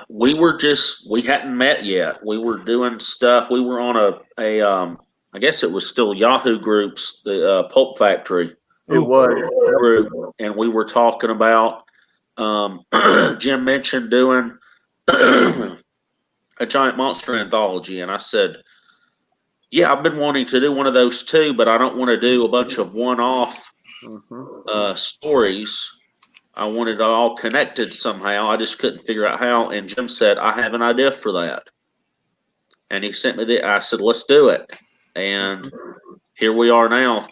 We hadn't met yet. We were doing stuff. We were on a I guess it was still Yahoo Groups, the Pulp Factory. It was. Group, and we were talking about Jim mentioned doing a giant monster anthology, and I said, yeah, I've been wanting to do one of those too, but I don't want to do a bunch of one-off stories. I wanted it all connected somehow. I just couldn't figure out how, and Jim said, I have an idea for that. And he sent me I said, let's do it. And here we are now,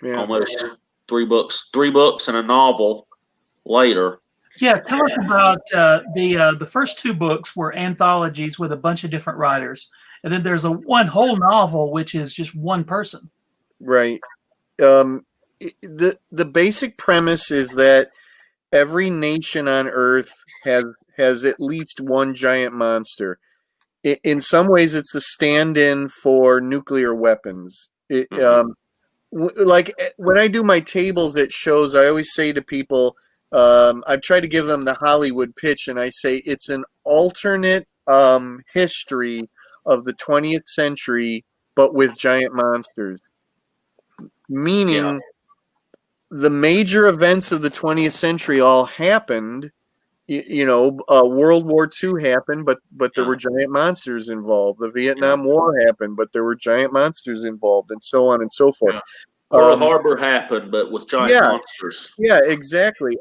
almost 3 books and a novel later. Yeah, tell us about the first 2 books were anthologies with a bunch of different writers, and then there's one whole novel which is just one person. Right. The basic premise is that every nation on Earth has at least one giant monster. In some ways, it's a stand-in for nuclear weapons. Like when I do my tables at shows, I always say to people, I try to give them the Hollywood pitch, and I say it's an alternate history of the 20th century, but with giant monsters. Meaning, the major events of the 20th century all happened. World War II happened, but there were giant monsters involved. The Vietnam War happened, but there were giant monsters involved, and so on and so forth. Pearl Harbor happened, but with giant monsters. Yeah, exactly.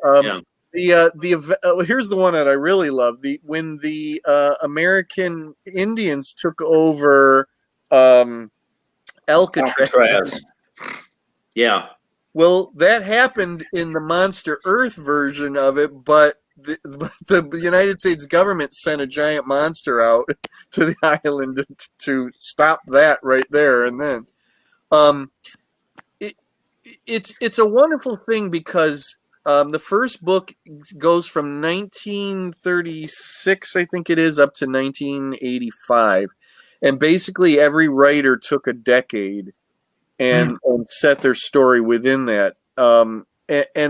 Here's the one that I really love. When the American Indians took over Alcatraz. Yeah. Well, that happened in the Monster Earth version of it, but the United States government sent a giant monster out to the island to stop that right there and then. It's a wonderful thing because the first book goes from 1936, I think it is, up to 1985, and basically every writer took a decade and set their story within that. And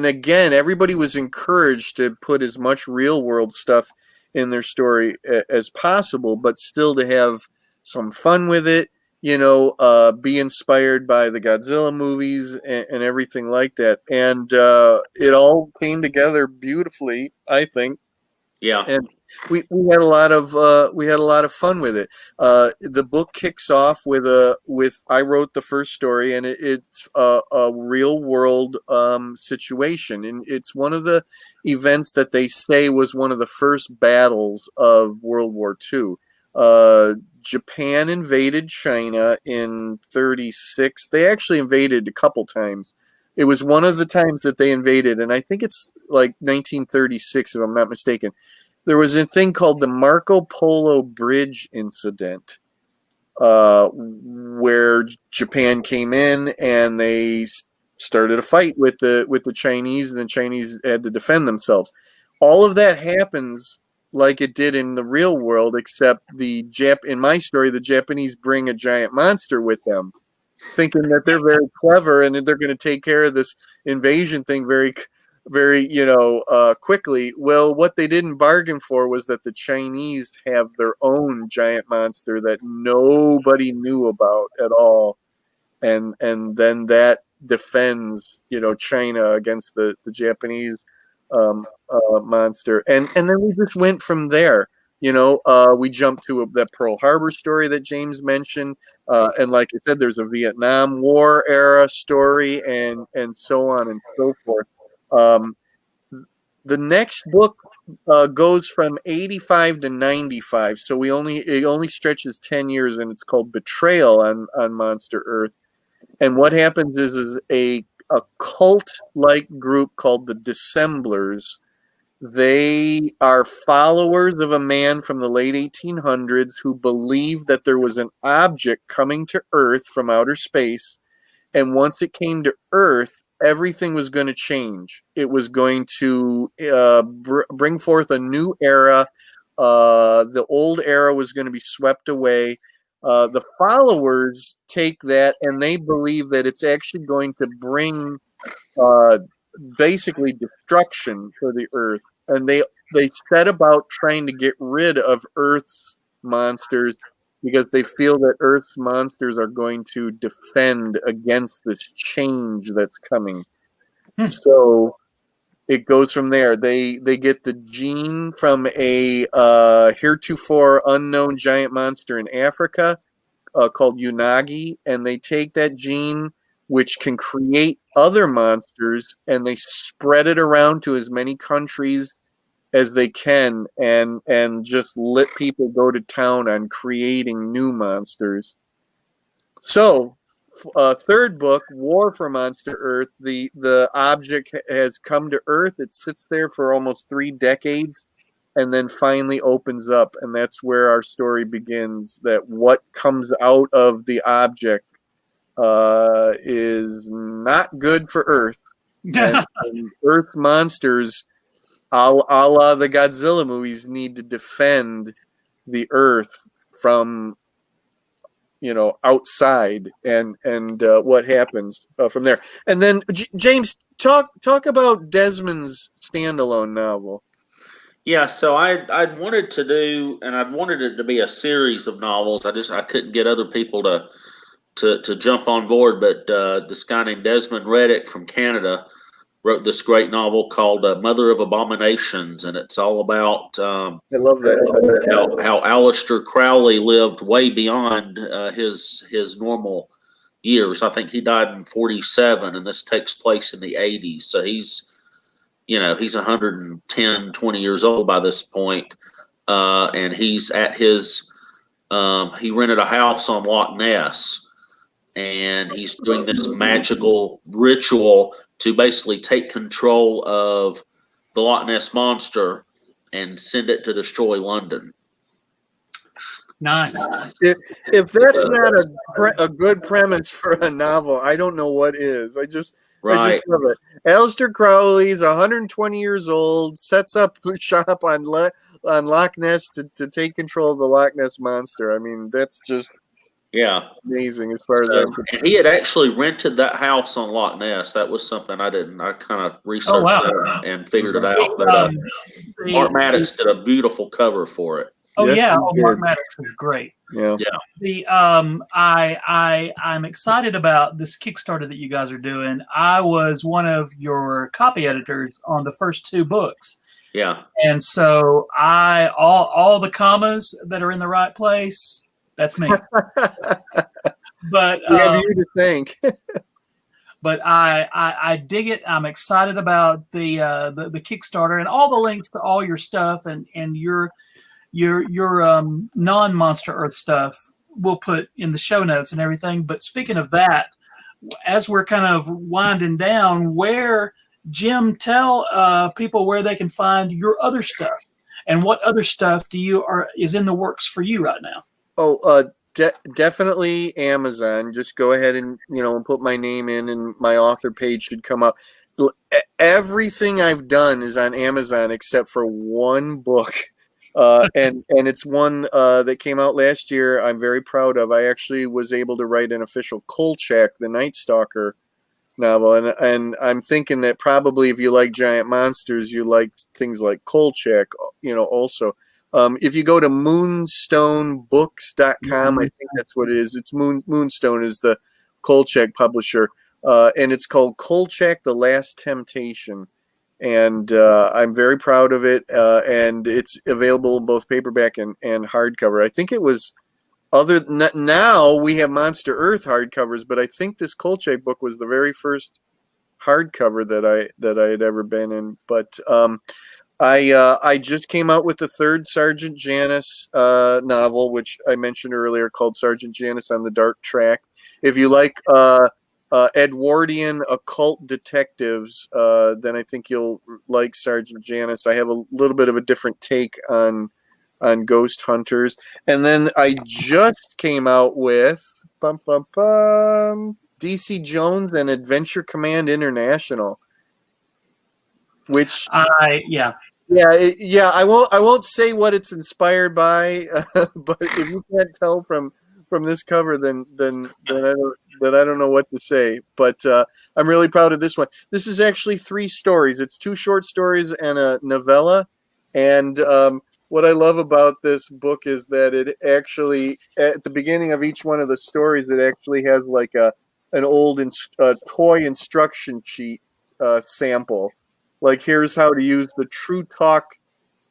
again, everybody was encouraged to put as much real world stuff in their story as possible, but still to have some fun with it, be inspired by the Godzilla movies and everything like that. And it all came together beautifully, I think. Yeah. And we had a lot of fun with it. The book kicks off with I wrote the first story, and it's a real world situation, and it's one of the events that they say was one of the first battles of World War II. Japan invaded China in 1936. They actually invaded a couple times. It was one of the times that they invaded, and I think it's like 1936, if I'm not mistaken. There was a thing called the Marco Polo Bridge incident, where Japan came in and they started a fight with the Chinese, and the Chinese had to defend themselves. All of that happens like it did in the real world, except in my story, the Japanese bring a giant monster with them, thinking that they're very clever and they're going to take care of this invasion thing very, very, quickly. Well, what they didn't bargain for was that the Chinese have their own giant monster that nobody knew about at all, and then that defends, China against the Japanese monster, and then we just went from there. We jumped to that Pearl Harbor story that James mentioned, and like I said, there's a Vietnam War era story, and so on and so forth. The next book goes from 85 to 95, so it only stretches 10 years, and it's called Betrayal on Monster Earth. And what happens is a cult-like group called the Dissemblers. They are followers of a man from the late 1800s who believed that there was an object coming to Earth from outer space, and once it came to Earth, everything was going to change. It was going to bring forth a new era. The old era was going to be swept away. The followers take that and they believe that it's actually going to bring basically destruction for the Earth. And they set about trying to get rid of Earth's monsters because they feel that Earth's monsters are going to defend against this change that's coming. So it goes from there. They get the gene from a heretofore unknown giant monster in Africa called Unagi, and they take that gene, which can create other monsters, and they spread it around to as many countries as they can, and just let people go to town on creating new monsters. So, third book, War for Monster Earth. The object has come to Earth. It sits there for almost 3 decades, and then finally opens up, and that's where our story begins. That what comes out of the object is not good for Earth. and Earth monsters, a la the Godzilla movies, need to defend the Earth from outside, and what happens from there. And then James, talk about Desmond's standalone novel. Yeah, so I'd wanted to do, and I'd wanted it to be a series of novels. I couldn't get other people to jump on board, but this guy named Desmond Reddick from Canada wrote this great novel called Mother of Abominations, and it's all about I love that. how Aleister Crowley lived way beyond his normal years. I think he died in 47, and this takes place in the 80s. So he's 110, 20 years old by this point, and he's at his he rented a house on Loch Ness, and he's doing this magical ritual to basically take control of the Loch Ness monster and send it to destroy London. Nice. If that's not a good premise for a novel, I don't know what is. I just love it. Aleister Crowley's 120 years old, sets up shop on Loch Ness to take control of the Loch Ness monster. I mean, that's just amazing as far as I'm concerned. And he had actually rented that house on Loch Ness. That was something I didn't. I kind of researched that and figured it out. But Mark Maddox did a beautiful cover for it. Oh yes, Mark Maddox is great. Yeah. The I'm excited about this Kickstarter that you guys are doing. I was one of your copy editors on the first 2 books. Yeah. And so all the commas that are in the right place, that's me. But we have you to thank. But I dig it. I'm excited about the Kickstarter and all the links to all your stuff and your non-Monster Earth stuff we'll put in the show notes and everything. But speaking of that, as we're kind of winding down, Jim, tell people where they can find your other stuff and what other stuff is in the works for you right now. Oh, definitely Amazon. Just go ahead and put my name in, and my author page should come up. Everything I've done is on Amazon except for one book. And it's one that came out last year. I'm very proud of. I actually was able to write an official Kolchak, the Night Stalker novel, and I'm thinking that probably if you like giant monsters, you like things like Kolchak, also. If you go to moonstonebooks.com, I think that's what it is. It's Moonstone is the Kolchak publisher, and it's called Kolchak: The Last Temptation. And I'm very proud of it, and it's available in both paperback and hardcover. I think it was now we have Monster Earth hardcovers, but I think this Kolchak book was the very first hardcover that I had ever been in. But I just came out with the 3rd Sergeant Janus novel, which I mentioned earlier, called Sergeant Janus on the Dark Track. If you like Edwardian occult detectives, then I think you'll like Sergeant Janus. I have a little bit of a different take on ghost hunters. And then I just came out with DC Jones and Adventure Command International, which I won't say what it's inspired by, but if you can't tell from this cover, then I don't know what to say. But I'm really proud of this one. This is actually 3 stories. It's 2 short stories and a novella. And what I love about this book is that it actually, at the beginning of each one of the stories, it actually has like an old toy instruction sheet sample. Like, here's how to use the True Talk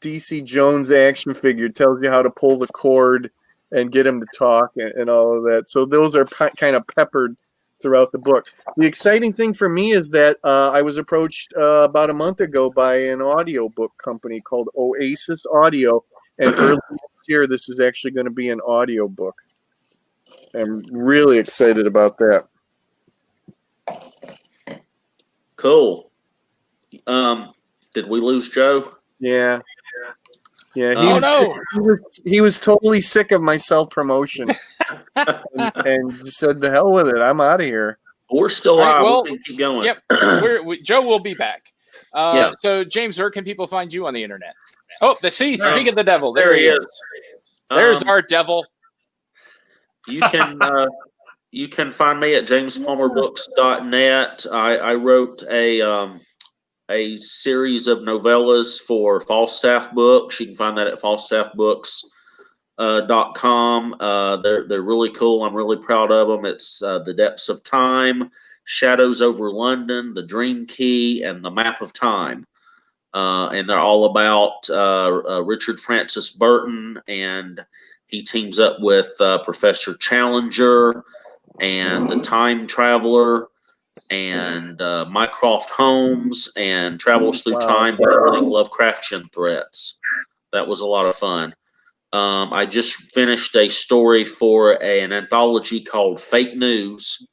DC Jones action figure. It tells you how to pull the cord and get him to talk and all of that. So those are kind of peppered throughout the book. The exciting thing for me is that I was approached about a month ago by an audiobook company called Oasis Audio, and early next year this is actually going to be an audiobook. I'm really excited about that. Cool. Did we lose Joe? Yeah. Yeah, he was totally sick of my self-promotion and said, "The hell with it, I'm out of here." We're still right, on. well, we can keep going. Yep, Joe will be back. So, James, where can people find you on the internet? Oh, speak of the devil. There he is. There's our devil. You can find me at jamespalmerbooks.net. I wrote a series of novellas for Falstaff Books. You can find that at falstaffbooks.com. They're really cool. I'm really proud of them. It's The Depths of Time, Shadows Over London, The Dream Key, and The Map of Time. And they're all about Richard Francis Burton, and he teams up with Professor Challenger and the Time Traveler and Mycroft Holmes, and travels through time battling Lovecraftian threats. That was a lot of fun. I just finished a story for an anthology called Fake News.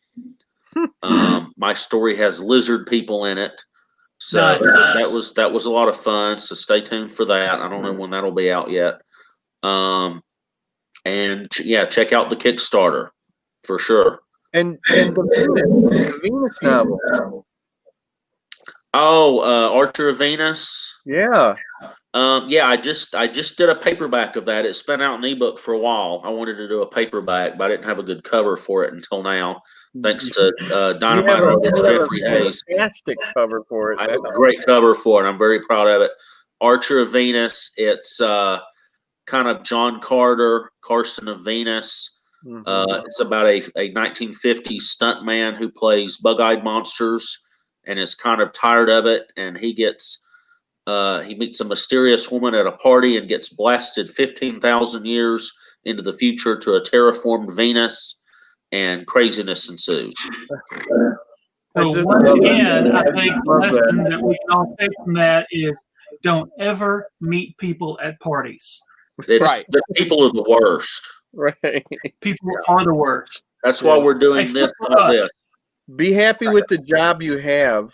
My story has lizard people in it. So Nice. that was a lot of fun. So stay tuned for that. I don't know when that'll be out yet. And yeah, check out the Kickstarter for sure. And the Venus novel. Oh, Archer of Venus. Yeah. Yeah, I just did a paperback of that. It's been out in ebook for a while. I wanted to do a paperback, but I didn't have a good cover for it until now. Thanks to Dynamite Artist Jeffrey Hayes. Fantastic cover for it. I have a great cover for it. I'm very proud of it. Archer of Venus. It's kind of John Carter, Carson of Venus. It's about a 1950s stuntman who plays bug-eyed monsters and is kind of tired of it. And he gets he meets a mysterious woman at a party and gets blasted 15,000 years into the future to a terraformed Venus. And craziness ensues. So once again, I think the lesson that we can all take from that is don't ever meet people at parties. Right. The people are the worst. Right. People are the worst. That's why we're doing Except this. Not this. Be happy with the job you have.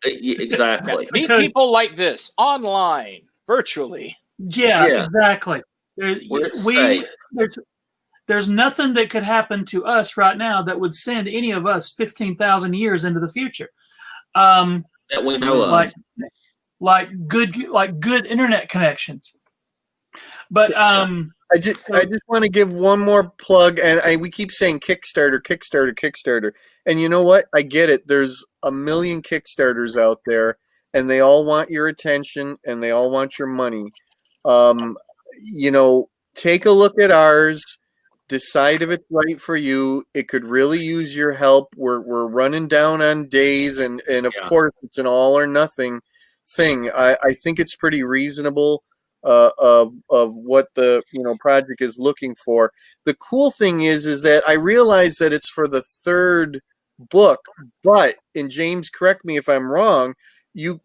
Exactly. Meet people like this online, virtually. Yeah. Exactly. Safe. There's nothing that could happen to us right now that would send any of us 15,000 years into the future. That we know of. Like good internet connections. But I just want to give one more plug, and we keep saying Kickstarter, and you know what? I get it. There's a million Kickstarters out there, and they all want your attention, and they all want your money. Take a look at ours. Decide if it's right for you. It could really use your help. We're running down on days, and of course it's an all or nothing thing. I think it's pretty reasonable of what the project is looking for. The cool thing is that I realize that it's for the third book, but James, correct me if I'm wrong, you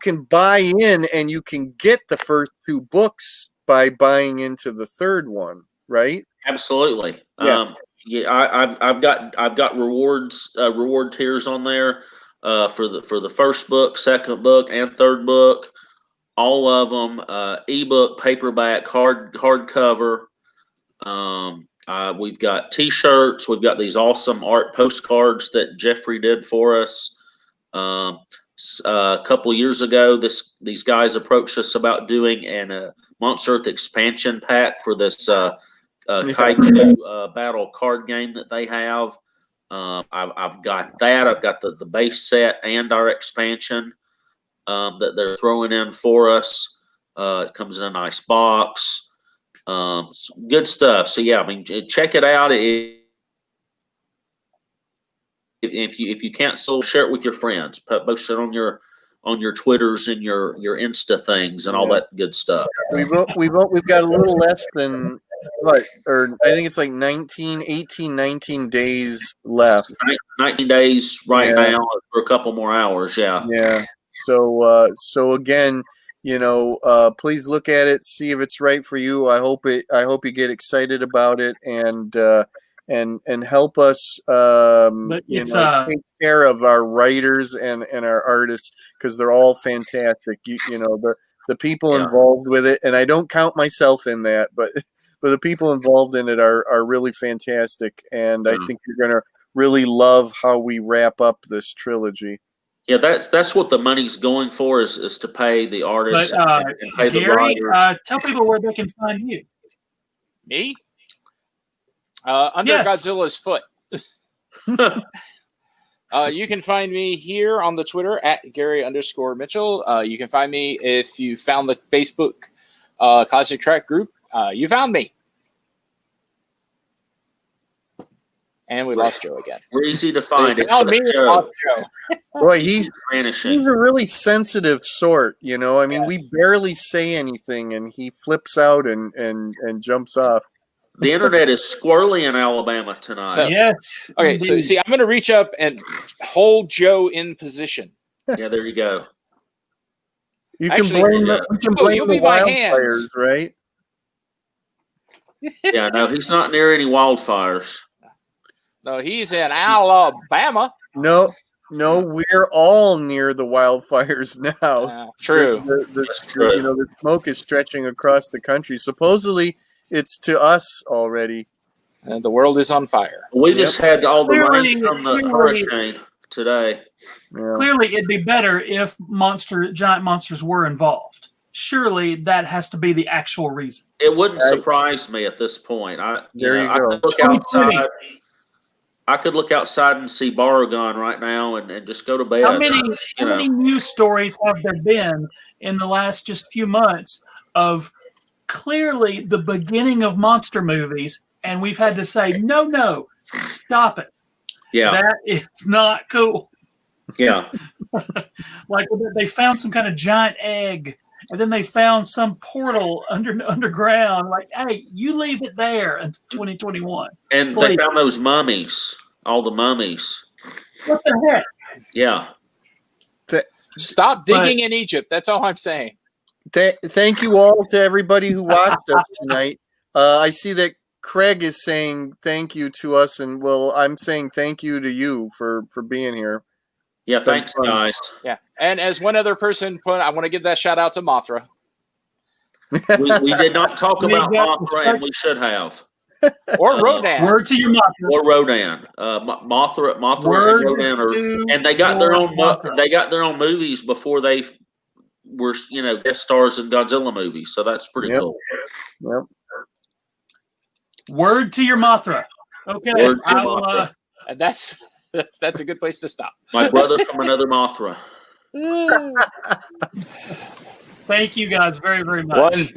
can buy in and you can get the first two books by buying into the third one, right? Absolutely. Yeah. I've got rewards, reward tiers on there for the first book, second book, and third book. All of them, ebook, paperback, hardcover. We've got T-shirts. We've got these awesome art postcards that Jeffrey did for us. A couple of years ago, these guys approached us about doing an Monster Earth expansion pack for this Kaiju battle card game that they have. I've got that. I've got the base set and our expansion that they're throwing in for us. It comes in a nice box. Good stuff. So yeah, I mean, check it out. If you can't still share it with your friends, post it on your Twitters and your Insta things and all that good stuff. We've got a little less than I think it's like 19 days left. 19 days now for a couple more hours. Yeah. So again, please look at it, see if it's right for you. I hope you get excited about it and help us take care of our writers and our artists, because they're all fantastic. The people involved with it, and I don't count myself in that, but the people involved in it are really fantastic, and I think you're gonna really love how we wrap up this trilogy. Yeah, that's what the money's going for is to pay the artists and pay Gary, the writers. Tell people where they can find you. Me? Under Godzilla's foot. You can find me here on the Twitter at Gary_Mitchell. You can find me if you found the Facebook Cosmic Track group. You found me. And we lost Joe again. We're easy to find. They found me and lost Joe. Boy, he's vanishing. a really sensitive sort, you know. I mean, we barely say anything, and he flips out and jumps off. The internet is squirrely in Alabama tonight. So- Yes. Okay, indeed. so see, I'm going to reach up and hold Joe in position. Yeah, there you go. You Actually, can blame, yeah. you can Joe, blame you'll the be my wildfires, hands. right? Yeah, no, he's not near any wildfires. No, he's in Alabama. No, we're all near the wildfires now. True. That's true. You know, the smoke is stretching across the country. Supposedly, it's to us already. And the world is on fire. We just had all the rain Clearly- from the clearly- hurricane today. Yeah. Clearly, it'd be better if giant monsters were involved. Surely that has to be the actual reason. It wouldn't Right. surprise me at this point. There you I go. could look 2020. outside. I could look outside and see Baragon right now and just go to bed. How many news stories have there been in the last just few months of clearly the beginning of monster movies, and we've had to say, no, stop it. Yeah, That is not cool. yeah. Like they found some kind of giant egg, and then they found some portal underground. Like, hey, you leave it there until 2021. And Please. they found those mummies, all the mummies. What the heck? Yeah. Stop digging in Egypt. That's all I'm saying. Thank you all to everybody who watched us tonight. I see that Craig is saying thank you to us, and well, I'm saying thank you to you for being here. Yeah, It's been thanks, fun. guys. Yeah. And as one other person put, I want to give that shout out to Mothra. We did not talk We about got- Mothra, and we should have. Or Rodan. Word to your mother. Or Rodan. Mothra Word and Rodan are, to and they got their your own mother. they got their own movies before they were guest stars in Godzilla movies. So that's pretty Yep. cool. Yep. Word to your Mothra. Okay, Word to I will. Mothra. And that's a good place to stop. My brother from another Mothra. Thank you guys very, very much. One